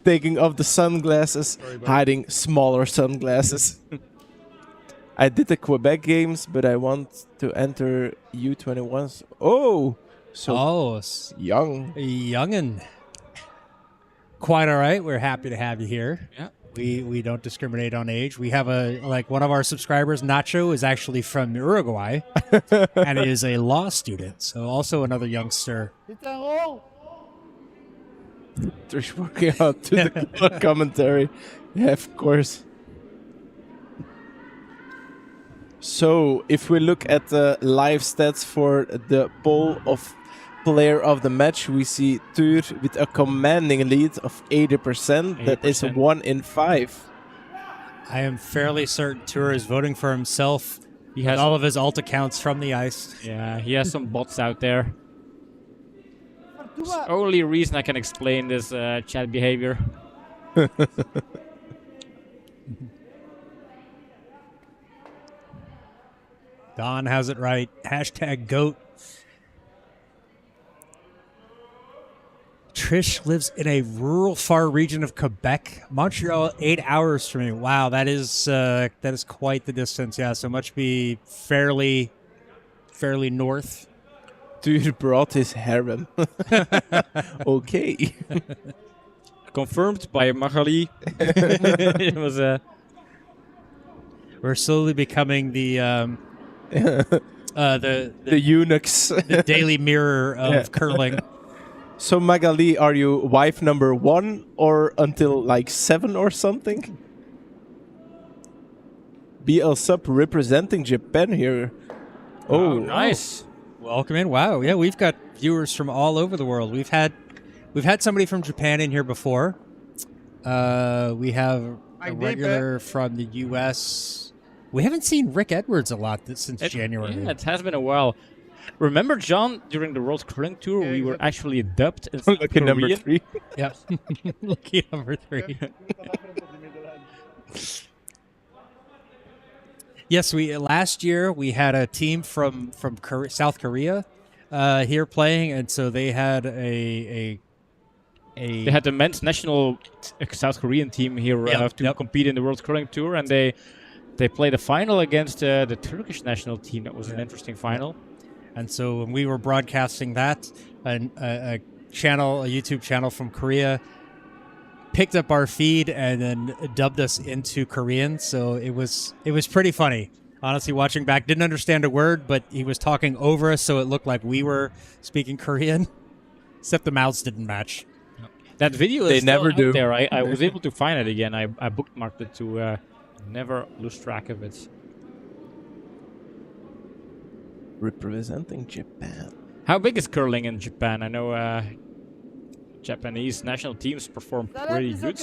taking off the sunglasses, hiding smaller sunglasses. I did the Quebec games, but I want to enter U21s. Oh, so young. Youngin. Quite all right. We're happy to have you here. Yeah. We don't discriminate on age. We have one of our subscribers, Nacho, is actually from Uruguay and is a law student. So also another youngster. Trish working out to the commentary. Yeah, of course. So if we look at the live stats for the poll of player of the match, we see Tur with a commanding lead of 80%. That is 1 in 5. I am fairly certain Tur is voting for himself. He has all of his alt accounts from the ice. Yeah, he has some bots out there. It's the only reason I can explain this chat behavior. Don has it right. Hashtag GOAT. Trish lives in a rural far region of Quebec. Montreal, 8 hours from me. Wow, that is quite the distance. Yeah, so must be fairly north. Dude brought his harem. Okay. Confirmed by Magali. It was We're slowly becoming the eunuchs, the Daily Mirror of curling. So Magali, are you wife number 1 or until like 7 or something? BL Sub representing Japan here. Oh, nice. Welcome in. Wow. Yeah, we've got viewers from all over the world. We've had somebody from Japan in here before. We have a regular from the US. We haven't seen Rick Edwards a lot since January. Yeah, it has been a while. Remember, John, during the World Curling Tour, we were actually dubbed as lucky number 3. Yeah. Lucky number 3. Yes, last year we had a team from South Korea here playing, and so they had they had the men's national South Korean team here to compete in the World Curling Tour, and they played a final against the Turkish national team. That was an interesting final. And so when we were broadcasting that, a YouTube channel from Korea picked up our feed and then dubbed us into Korean. So it was pretty funny. Honestly, watching back, didn't understand a word, but he was talking over us, so it looked like we were speaking Korean, except the mouths didn't match. That video they is still never out do. there. I was able to find it again. I bookmarked it to never lose track of it. Representing Japan. How big is curling in Japan? I know Japanese national teams perform pretty good.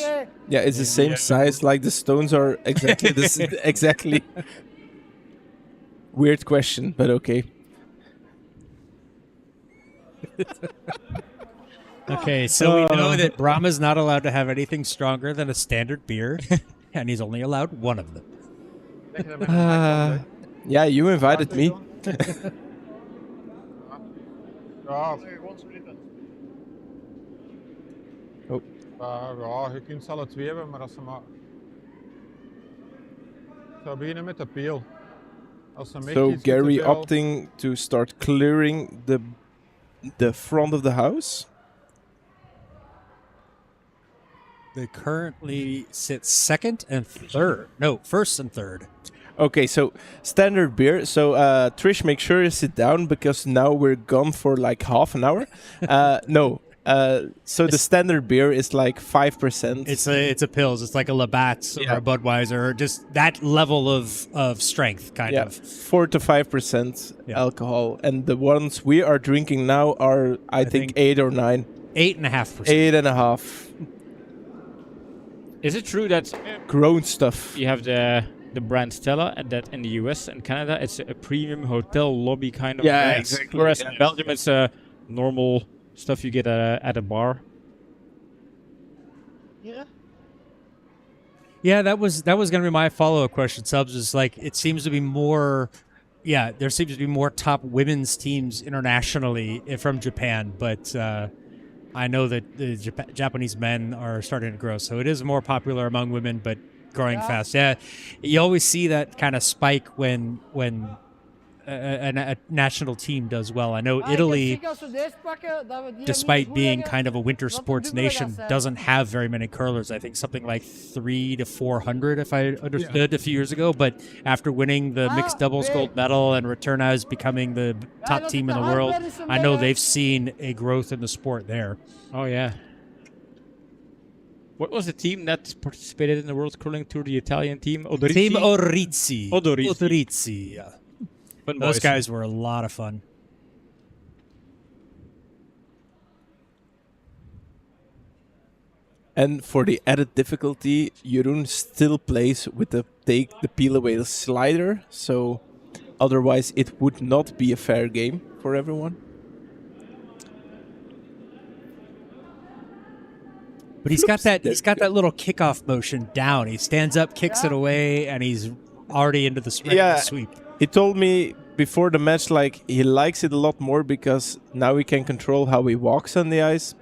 Yeah, it's the same size. Like the stones are exactly exactly. Weird question, but okay. Okay, so we know that Brahma's not allowed to have anything stronger than a standard beer, and he's only allowed one of them. Yeah, you invited me. Ja. Oh. Ja, je kunt ze alle 2 hebben, maar als ze maar... Ik zou beginnen met de peel. Als ze een beetje So iets te Gary veel- opting to start clearing the front of the house. They currently sit second and third. No, first and third. Okay, so standard beer. So Trish, make sure you sit down because now we're gone for like half an hour. No. So the standard beer is like 5%. It's a Pils. It's like a Labatt's or a Budweiser, or just that level of strength, kind of. 4 to 5% alcohol, and the ones we are drinking now are I think 8 or 9. 8.5%. 8.5. Is it true that Grown stuff. you have the brand Stella, and that in the US and Canada it's a premium hotel lobby kind of brand, exactly. whereas in Belgium it's a normal stuff you get at a bar? Yeah, that was going to be my follow-up question, Subs, is like it seems to be more there seems to be more top women's teams internationally from Japan, but I know that the Japanese men are starting to grow, so it is more popular among women, but growing fast. Yeah, you always see that kind of spike when a national team does well. I know Italy, despite being kind of a winter sports nation, doesn't have very many curlers. I think something like 300 to 400, if I understood, a few years ago. But after winning the mixed doubles gold medal and Returnaz becoming the top team in the world, I know they've seen a growth in the sport there. Oh, yeah. What was the team that participated in the World Curling Tour? The Italian team? Odorizzi? Team Odorizzi. Odorizzi. Yeah. Fun Those boys. guys were a lot of fun. And for the added difficulty, Jeroen still plays with the take the peel away slider, so otherwise it would not be a fair game for everyone. But he's got that little kickoff motion down. He stands up, kicks it away, and he's already into the sweep. He told me before the match, like, he likes it a lot more because now he can control how he walks on the ice.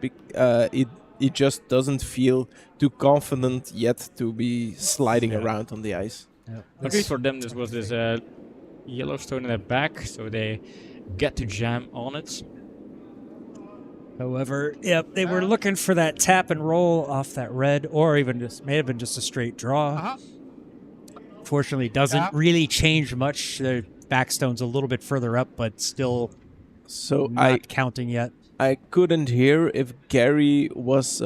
It just doesn't feel too confident yet to be sliding around on the ice. Yeah. Luckily for them, this was this Yellowstone in the back, so they get to jam on it. However, they were looking for that tap and roll off that red, or even just may have been just a straight draw. Fortunately, doesn't really change much. The backstone's a little bit further up, but still not counting yet. I couldn't hear if Gary was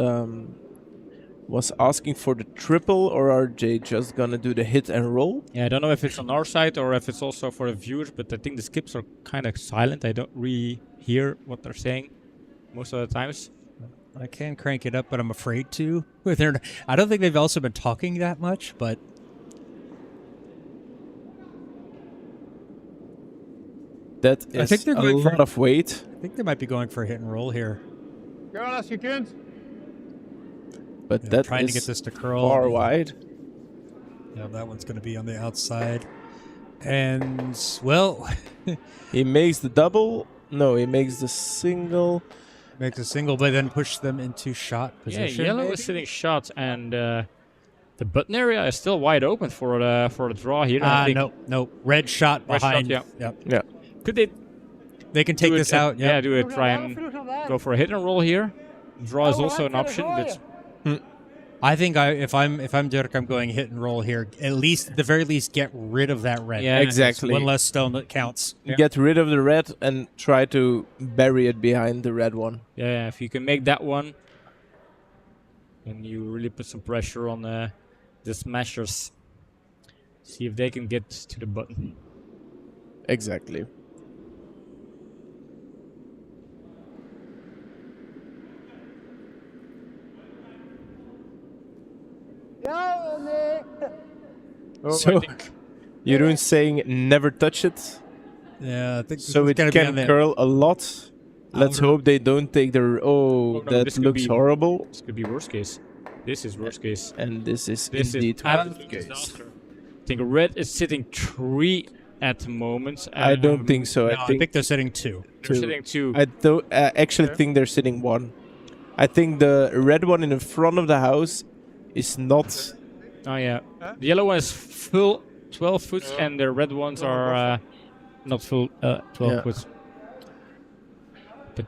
asking for the triple, or are they just gonna do the hit and roll? Yeah, I don't know if it's on our side or if it's also for the viewers, but I think the skips are kind of silent. I don't really hear what they're saying most of the times. I can crank it up, but I'm afraid to. I don't think they've also been talking that much, but That is I think they're a going for lot of weight. I think they might be going for a hit and roll here. Curl als je kunt. But that trying is to get this to curl. far wide. Yeah, that one's going to be on the outside. And, well... He makes the double. No, he makes the single. Makes a single, but then push them into shot position. Yeah, yellow maybe? is sitting shot, and the button area is still wide open for the draw here. I think No. Red shot red shot, behind. Yeah. Could they They can take do this it, out. Yeah, do it. Try and go for a hit and roll here. Draw is also an option, but I think if I'm Dirk, I'm going hit and roll here. At the very least, get rid of that red. Yeah, exactly. One less stone that counts. Yeah. Get rid of the red and try to bury it behind the red one. yeah, if you can make that one, then you really put some pressure on the smashers. See if they can get to the button. Exactly. Ja, nee. So, Jeroen's saying never touch it, Yeah, I think so it's it gonna be on can the curl a lot. Let's outer- hope they don't take their... no, that this could looks be- horrible. This could be worst case. This is worst case. And this is This indeed is worst absolute case. disaster. I think red is sitting 3 at the moment. I don't think so. No, I think they're sitting 2. they're two. sitting 2. I don't actually think they're sitting 1. I think the red one in the front of the house is not... Oh yeah, the yellow one is full 12 foot, and the red ones are not full 12 Yeah. foot.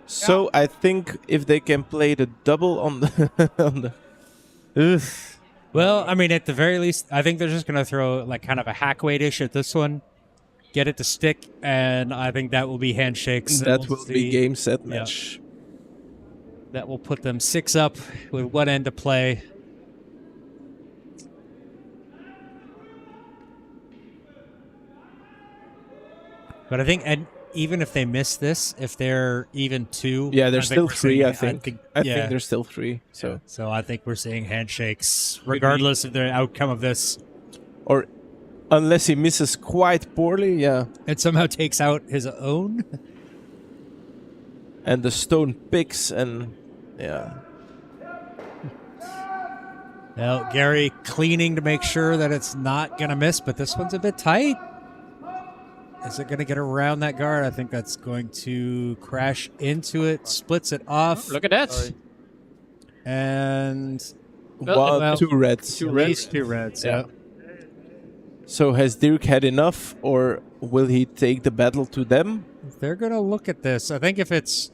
So I think if they can play the double on the... on the Ugh. Well, I mean, at the very least, I think they're just going to throw like kind of a hack weight-ish at this one, get it to stick, and I think that will be handshakes. and That we'll will be see. game, set, match. That will put them 6 up with one end to play. But I think, and even if they miss this, if they're even 2, Yeah, I there's think still we're 3, seeing- I think. I yeah. think there's still 3. So, So I think we're seeing handshakes, regardless of the outcome of this. or unless he misses quite poorly, yeah. It somehow takes out his own. And the stone picks and yeah. Well, Gary cleaning to make sure that it's not going to miss, but this one's a bit tight. Is it going to get around that guard? I think that's going to crash into it, splits it off. Look at that! And One, two reds. at least 2 reds. Yeah. So has Dirk had enough, or will he take the battle to them? They're gonna look at this. I think if it's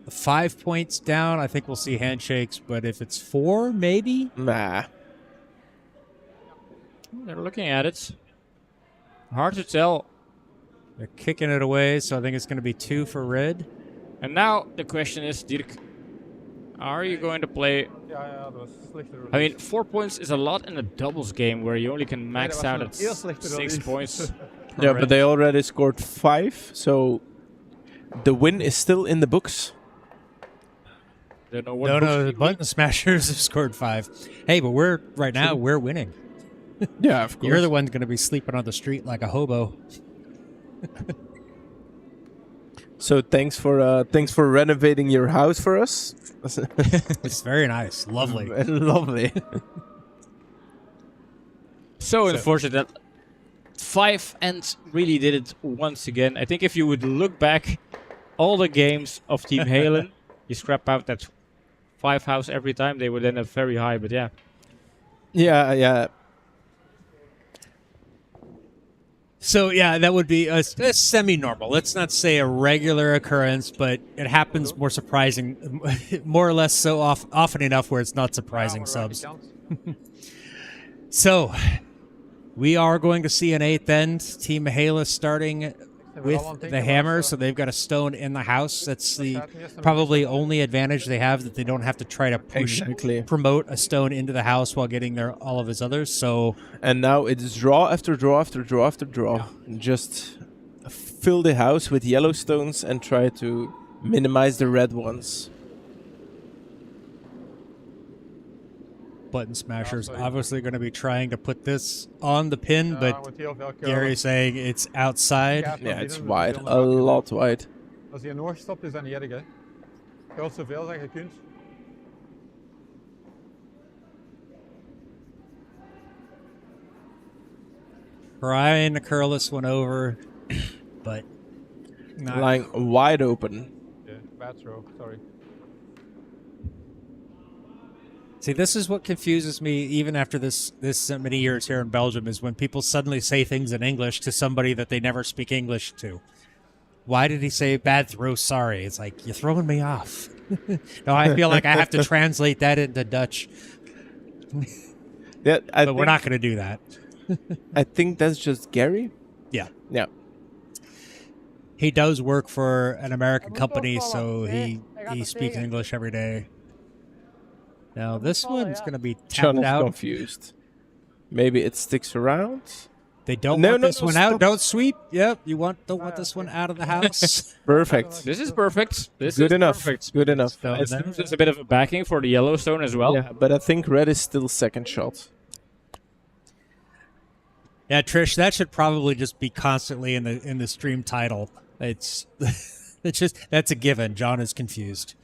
5 points down, I think we'll see handshakes. But if it's 4, maybe. Nah. They're looking at it. Hard to tell. They're kicking it away, so I think it's going to be 2 for red. And now the question is, Dirk, are you going to play? Ja, dat was slechte I mean, 4 points is a lot in a doubles game where you only can max was out nog at heel slechte 6 release. points. Yeah, but they already scored 5, so the win is still in the books. Don't know what No, books the you button smashers have scored 5. Hey, but we're winning. Yeah, of course. You're the one going to be sleeping on the street like a hobo. So thanks for renovating your house for us. It's very nice, lovely. Lovely. So unfortunate that 5 ends really did it once again. I think if you would look back all the games of Team Heylen, you scrap out that 5 house every time, they would end up very high. But yeah, Yeah. So yeah, that would be a semi-normal. Let's not say a regular occurrence, but it happens more surprising, more or less so often enough where it's not surprising subs. So we are going to see an 8th end. Team Heylen starting with the hammer, so they've got a stone in the house. That's the probably only advantage they have, that they don't have to try to push, promote a stone into the house while getting all of his others. So, And now it's draw after draw after draw after draw. Just fill the house with yellow stones and try to minimize the red ones. button smashers obviously going to be trying to put this on the pin, but Gary's saying it's outside. Yeah, it's wide, a lot wide. Als hij in oor stopt, is dat niet erg, hè. Je wilt zoveel als je kunt. Trying to curl this one over, but not. Lying wide open. Yeah, bad throw, sorry. See, this is what confuses me even after this many years here in Belgium, is when people suddenly say things in English to somebody that they never speak English to. Why did he say bad throw, sorry? It's like, you're throwing me off. No, I feel like I have to translate that into Dutch. Yeah, but we're not going to do that. I think that's just Gary. Yeah. Yeah. He does work for an American company, so he speaks English every day. Now, this one's going to be John tapped is out. confused. Maybe it sticks around. They don't want this one out. Don't sweep. Yep, don't want this one out of the house. Perfect. This is perfect. This Good is enough. Perfect. Good enough. So It's then- just a bit of a backing for the Yellowstone as well. Yeah, but I think red is still second shot. Yeah, Trish, that should probably just be constantly in the stream title. It's that's a given. John is confused.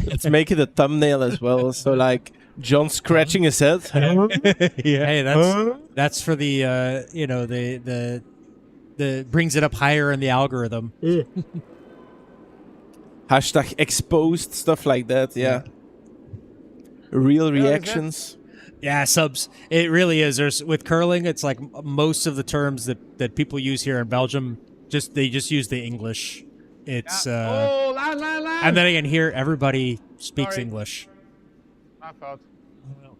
Let's make it a thumbnail as well. So like John scratching his head. Hey, that's for the the brings it up higher in the algorithm. Hashtag exposed, stuff like that. Yeah. Real reactions. Yeah, subs. It really is. There's with curling, it's like most of the terms that people use here in Belgium, they just use the English. It's and then again here everybody speaks Sorry. English. My fault.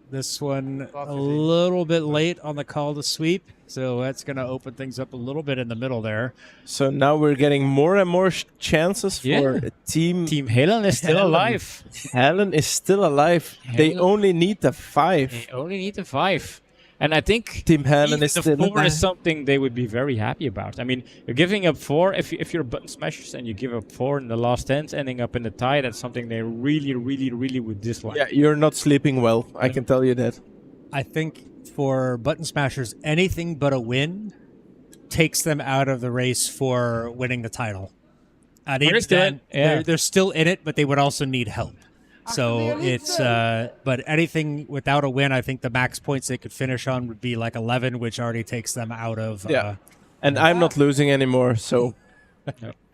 This one a little bit late on the call to sweep, so that's going to open things up a little bit in the middle there. So now we're getting more and more chances Yeah. for Team Heylen is still alive. Helen is still alive. They Helen- only need the 5. They only need the 5. And I think Team Helen even is the still 4 alive. is something they would be very happy about. I mean, you're giving up 4. If you're button smashers and you give up 4 in the last 10s, ending up in the tie, that's something they really, really, really would dislike. Yeah, you're not sleeping well. I can tell you that. I think for button smashers, anything but a win takes them out of the race for winning the title. And even Understand. then, Yeah. they're still in it, but they would also need help. So it's, but anything without a win, I think the max points they could finish on would be like 11, which already takes them out of. Yeah. And I'm not losing anymore, so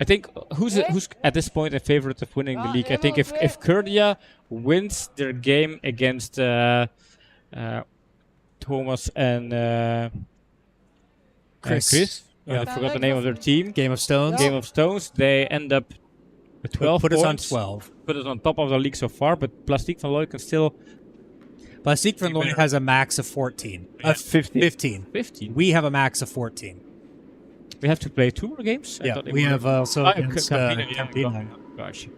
I think who's at this point a favorite of winning the league? I think if Curdia wins their game against Thomas and Chris. I forgot the name of their team. Game of Stones. Game of Stones. They end up with 12 Put us on points. 12. Put us on top of the league so far, but Plastic van Looy can still... Plastic van Looy has a max of 14. 15. 15. We have a max of 14. We have to play 2 more games? I Yeah, thought they we were- have also against Campina, Campina. Gosh.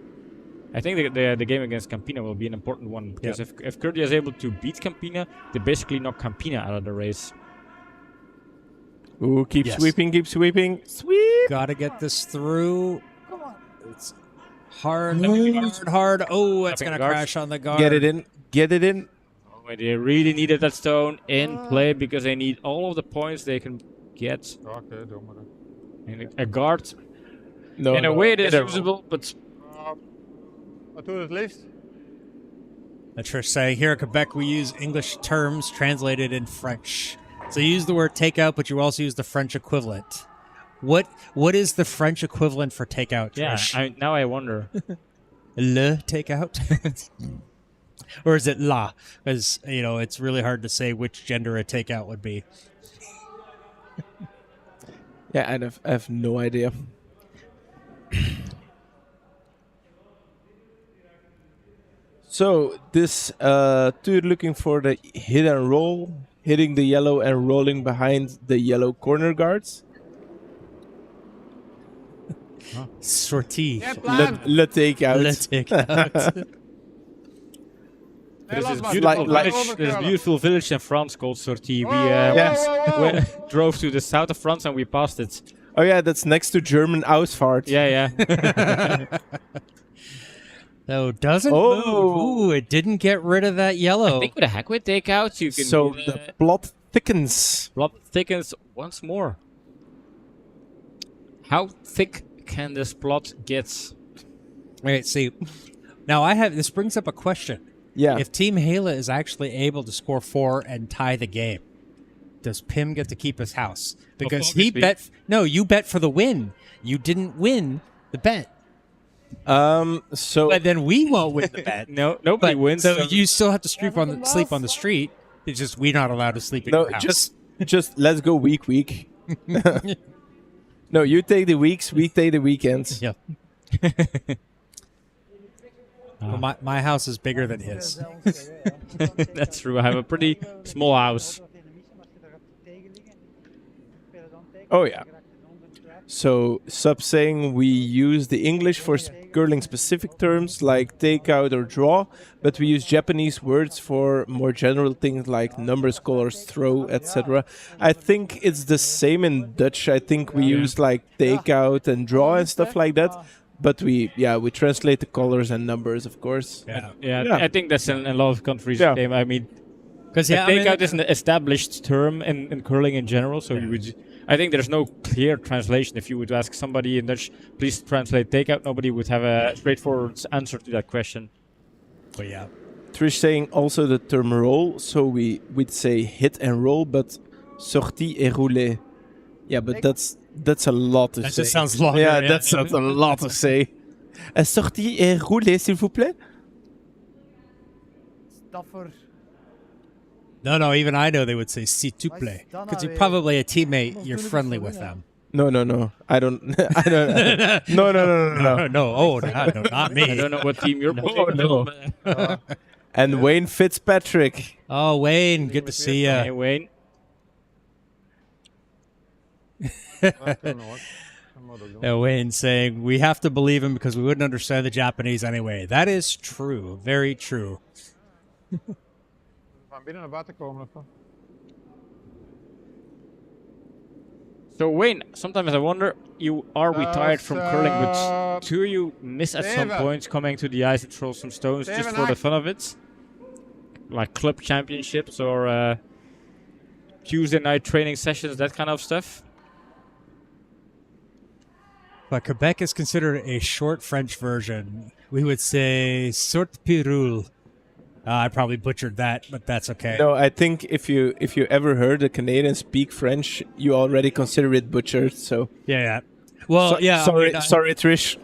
I think the game against Campina will be an important one, because if Curdia is able to beat Campina, they basically knock Campina out of the race. Ooh, keep Yes. sweeping, keep sweeping. Sweep! Gotta get this through. It's hard, hard. Oh, it's Tapping gonna guards. crash on the guard. Get it in, get it in. Oh, they really needed that stone in play, because they need all of the points they can get. Oké, doe maar. And a guard, No, in a no, way, it is get it. usable, but Wat doe je het liefst? Trish saying here at Quebec we use English terms translated in French. So you use the word takeout, but you also use the French equivalent. What is the French equivalent for takeout, yeah, Trish? now I wonder. Le takeout? Or is it la? Because, it's really hard to say which gender a takeout would be. Yeah, I have no idea. So this tour looking for the hit and roll, hitting the yellow and rolling behind the yellow corner guards. Sortie. Ja, klaar. Le takeout. Le takeout. There's this laat maar. beautiful, Like- village, there's a beautiful village in France called Sortie. We Yes. we drove to the south of France and we passed it. Oh yeah, that's next to German Ausfahrt. Yeah, yeah. No, doesn't Oh. move. Ooh, it didn't get rid of that yellow. I think with a hack with takeout, you can So do the plot thickens. blood thickens once more. How thick can this plot get? Wait, see. Now this brings up a question. Yeah. If Team Heylen is actually able to score 4 and tie the game, does Pim get to keep his house? Because he obviously. bet. No, you bet for the win. You didn't win the bet. So But then we won't win the bet. No, nobody But, wins. So you still have to sleep on the street. It's just we're not allowed to sleep in no, your house. just let's go week. No, you take the weeks, we take the weekends. Yeah. Well, my house is bigger than his. That's true. I have a pretty small house. Oh yeah. So sub saying we use the English for curling specific terms like takeout or draw, but we use Japanese words for more general things like numbers, colors, throw, etc. I think it's the same in Dutch. I think we use like takeout and draw and stuff like that. But we translate the colors and numbers, of course. Yeah. Yeah, I think that's in a lot of countries. Yeah. the same. I mean, Because takeout is an established term in curling in general. So you would, I think there's no clear translation. If you would ask somebody in Dutch, please translate takeout, nobody would have a straightforward answer to that question. But yeah. Trish saying also the term roll, so we'd say hit and roll, but sortie et rouler. Yeah, but that's a lot to That say. just sounds longer. Yeah, that's a lot to say. Sortie et rouler, s'il vous plaît. Staffer. No, even I know they would say s'il te plaît. Because you're probably a teammate, you're friendly with them. No. I don't. I don't. No. No, oh, no, not me. I don't know what team you're playing. no. And Wayne Fitzpatrick. Oh, Wayne, good to see Hey, you. Wayne. Wayne saying, we have to believe him because we wouldn't understand the Japanese anyway. That is true. Very true. Van binnen naar buiten komen of wat? So Wayne, sometimes I wonder, you are retired from curling, but do you miss at some Steven. points coming to the ice and throw some stones just Steven, for the I- fun of it? Like club championships or Tuesday night training sessions, that kind of stuff? But Quebec is considered a short French version. We would say sort pirule. I probably butchered that, but that's okay. No, I think if you ever heard a Canadian speak French, you already consider it butchered. So Yeah. Well, yeah. Sorry, Trish.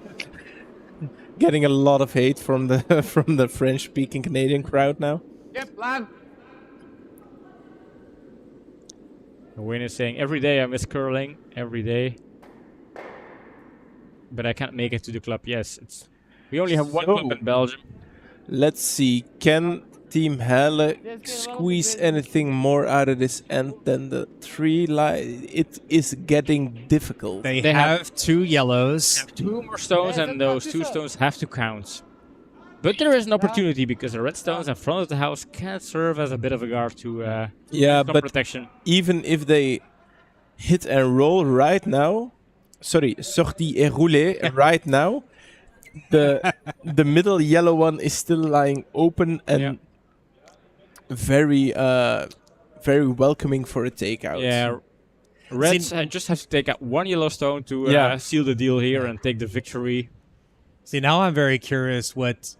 Getting a lot of hate from the from the French-speaking Canadian crowd now. Yep, land. Wayne is saying, every day I miss curling, every day. But I can't make it to the club. Yes, we only have one club in Belgium. Let's see. Can Team Heylen squeeze anything more out of this end than the 3 line? It is getting difficult. They They have 2 yellows. 2 more stones, and those 2 stones have to count. But there is an opportunity because the red stones in front of the house can serve as a bit of a guard to Yeah, some but protection. even if they hit and roll right now, sortie et rouler right now, the middle yellow one is still lying open and very very welcoming for a takeout. Yeah, Reds just have to take out 1 yellow stone to seal the deal here and take the victory. See, now I'm very curious what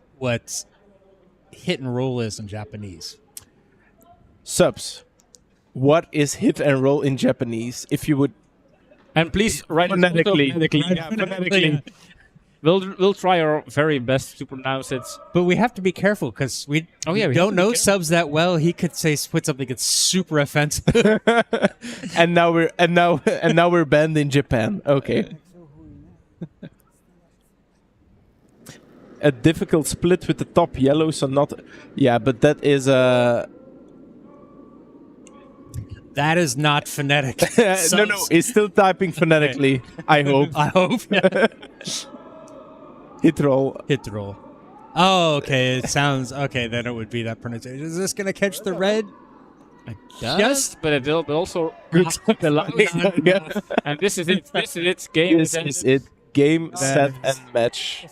hit and roll is in Japanese. Subs, what is hit and roll in Japanese? If you would And please write it phonetically. phonetically. We'll try our very best to pronounce it. But we have to be careful because we we have don't to be know careful. subs that well. He could put something that's super offensive. and now we're banned in Japan. Okay. A difficult split with the top yellow, so not. Yeah, but that is That is not phonetic. no, he's still typing phonetically. I hope. I hope. Hit roll. Hit the roll. Oh, okay. It sounds okay. Then it would be that pronunciation. Is this gonna catch the red? Yes, but it will also the line. Yeah. And this is it. This is it. Game This is is it. Game, set, and match.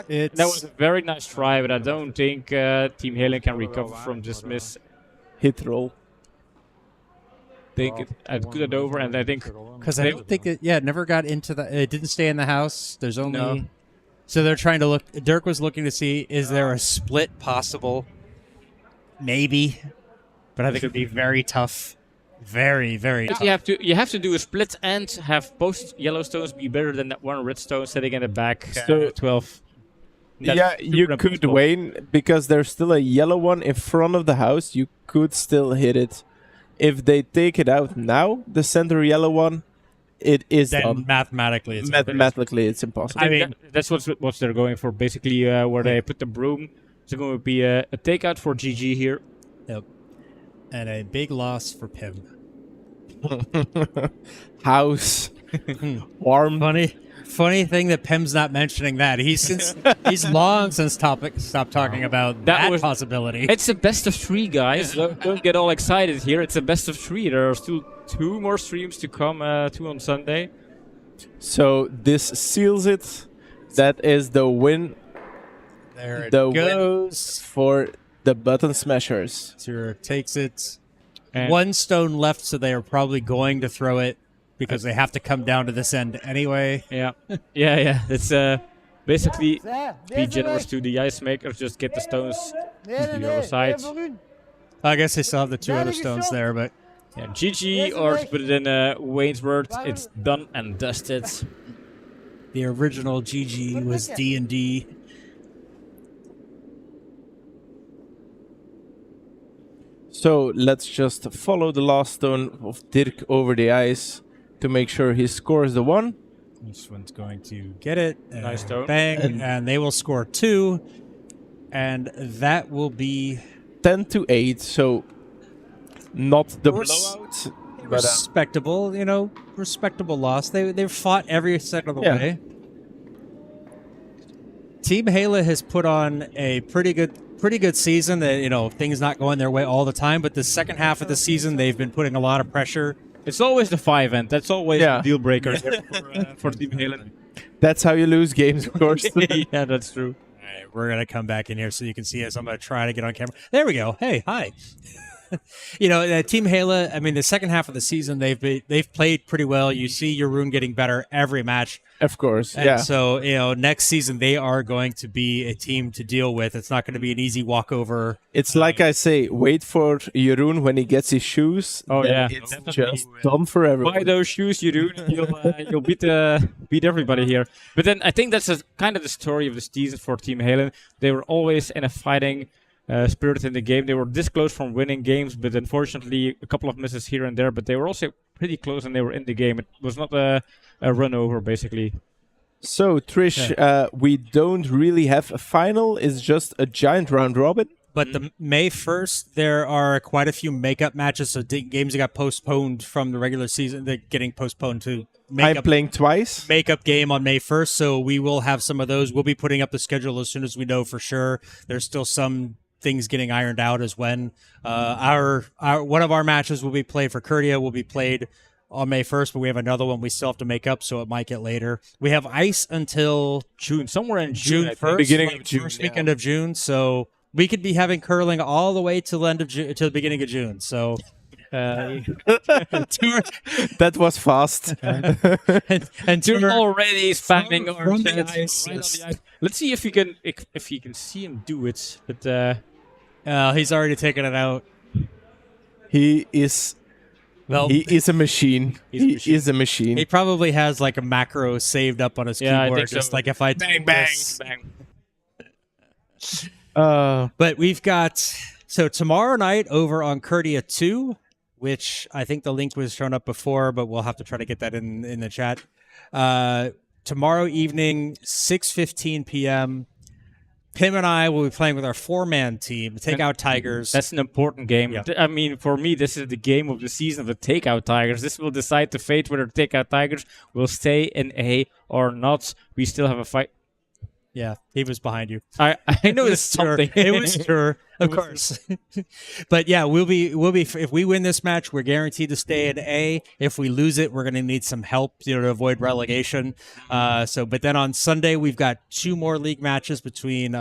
It's That was a very nice try, but I don't think Team Heylen can recover from this miss. Hit roll. Think it could have over, and I think because I don't think it never got into the. It didn't stay in the house. There's only. No. So they're trying to look. Dirk was looking to see is there a split possible? Maybe, but I think it'd be very tough. Very, very tough. you have to do a split and have both yellow stones be better than that 1 red stone sitting in the back. So- 12. That's Yeah, you super could, impossible. Wayne, because there's still a yellow one in front of the house. You could still hit it. If they take it out now, the center yellow one, it is Then done. mathematically, it's Mathematically, it's impossible. I mean, that's what they're going for. Basically, where they put the broom. It's going to be a takeout for GG here. Yep. And a big loss for Pim. House. Warm. Funny thing that Pim's not mentioning that. He's long since stopped talking about that possibility. It's a best of 3, guys. Don't get all excited here. It's a best of 3. There are still 2 more streams to come. 2 on Sunday. So this seals it. That is the win. There it The goes. For the button smashers. Zero takes it. And 1 stone left, so they are probably going to throw it because they have to come down to this end anyway. yeah. It's basically be generous to the ice makers. Just get the stones to the other side. I guess they still have the 2 other stones there, but Yeah, GG, or to put it in Wayne's word, it's done and dusted. the original GG was D&D. So let's just follow the last stone of Dirk over the ice to make sure he scores the 1. This one's going to get it. And Nice stone. Bang, and they will score 2. And that will be 10-8, so not the Res- blowout. But, respectable, respectable loss. They've fought every second of the Yeah. way. Team Heylen has put on a pretty good season. That things not going their way all the time, but the second half of the season they've been putting a lot of pressure. It's always the 5 end. That's always Yeah. the deal breaker for Team Heylen. that's how you lose games, of course. Yeah, that's true. All right, we're gonna come back in here so you can see us. I'm gonna try to get on camera. There we go. Hey, hi. Team Heylen, I mean, the second half of the season, they've played pretty well. You see Jeroen getting better every match. Of course, And so, next season, they are going to be a team to deal with. It's not going to be an easy walkover. It's like I say, wait for Jeroen when he gets his shoes. Oh, then yeah. it's Definitely. just done for everyone. Buy those shoes, Jeroen. You'll beat everybody here. But then I think that's kind of the story of the season for Team Heylen. They were always in a fighting spirit in the game. They were this close from winning games, but unfortunately a couple of misses here and there. But they were also pretty close and they were in the game. It was not a run over, basically. So, Trish, we don't really have a final. It's just a giant round robin. But the May 1st, there are quite a few makeup matches. So games that got postponed from the regular season, they're getting postponed to I'm playing twice. makeup game on May 1st. So we will have some of those. We'll be putting up the schedule as soon as we know for sure. There's still some things getting ironed out as when our one of our matches will be played for Curdia will be played on May 1st, but we have another one we still have to make up, so it might get later. We have ice until June, somewhere in June, I think. 1st, Beginning of June, first weekend of June. So we could be having curling all the way to the end of June, to the beginning of June. So That was fast. and You're already spamming our from the chat ice, right on yes. the ice. Let's see if you can see him do it. But he's already taken it out. He is a machine. He is a machine. He probably has like a macro saved up on his Yeah, I keyboard, think so. just like if I bang, do bang, this. bang. But we've got so tomorrow night over on Curdia 2, which I think the link was shown up before, but we'll have to try to get that in the chat. Tomorrow evening, 6:15 p.m. Pim and I will be playing with our 4-man team, Takeout Tigers. That's an important game. Yeah. I mean, for me, this is the game of the season of the Takeout Tigers. This will decide the fate whether the Takeout Tigers will stay in A or not. We still have a fight. Yeah, he was behind you. I noticed something. It was sure, of course. But yeah, we'll be if we win this match, we're guaranteed to stay in A. If we lose it, we're going to need some help to avoid relegation. But then on Sunday we've got 2 more league matches between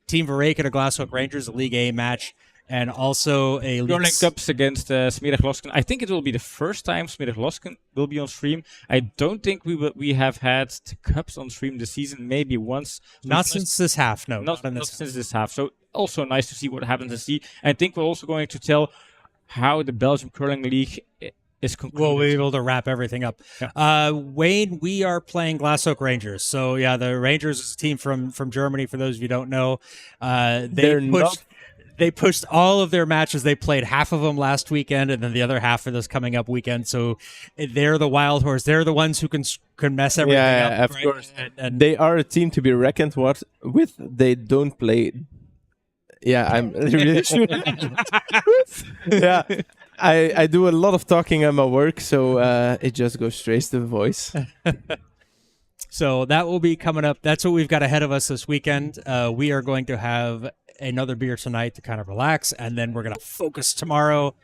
Team Verreken and the Glasshook Rangers, a League A match, and also a Curling League Cups against Smerig Losken. I think it will be the first time Smerig Losken will be on stream. I don't think we have had the Cups on stream this season. Maybe once. Not since this half, no. Not in this since this half. So also nice to see what happens to see. I think we're also going to tell how the Belgian Curling League is concluded. We'll be able to wrap everything up. Yeah. Wayne, we are playing Glasshook Rangers. So yeah, the Rangers is a team from Germany. For those of you who don't know, They pushed all of their matches. They played half of them last weekend, and then the other half of this coming up weekend. So they're the wild horse. They're the ones who can mess everything up. Yeah, of right? course. And They are a team to be reckoned with. They don't play. Yeah, I'm really sure. Yeah, I do a lot of talking at my work, so it just goes straight to the voice. so that will be coming up. That's what we've got ahead of us this weekend. We are going to have another beer tonight to kind of relax, and then we're going to focus tomorrow.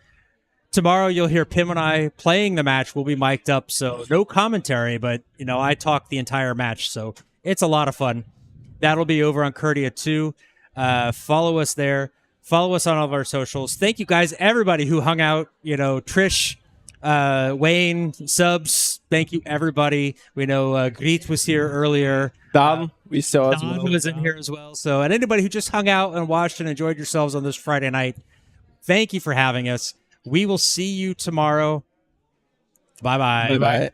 Tomorrow you'll hear Pim and I playing the match. We'll be mic'd up, so no commentary, but I talk the entire match, so it's a lot of fun. That'll be over on Curdia 2. Follow us there. Follow us on all of our socials. Thank you guys, everybody who hung out. Trish, Wayne, subs. Thank you, everybody. We know Griet was here earlier. Dan, we saw as Don well. was in here as well. So, and anybody who just hung out and watched and enjoyed yourselves on this Friday night, thank you for having us. We will see you tomorrow. Bye-bye. Bye-bye.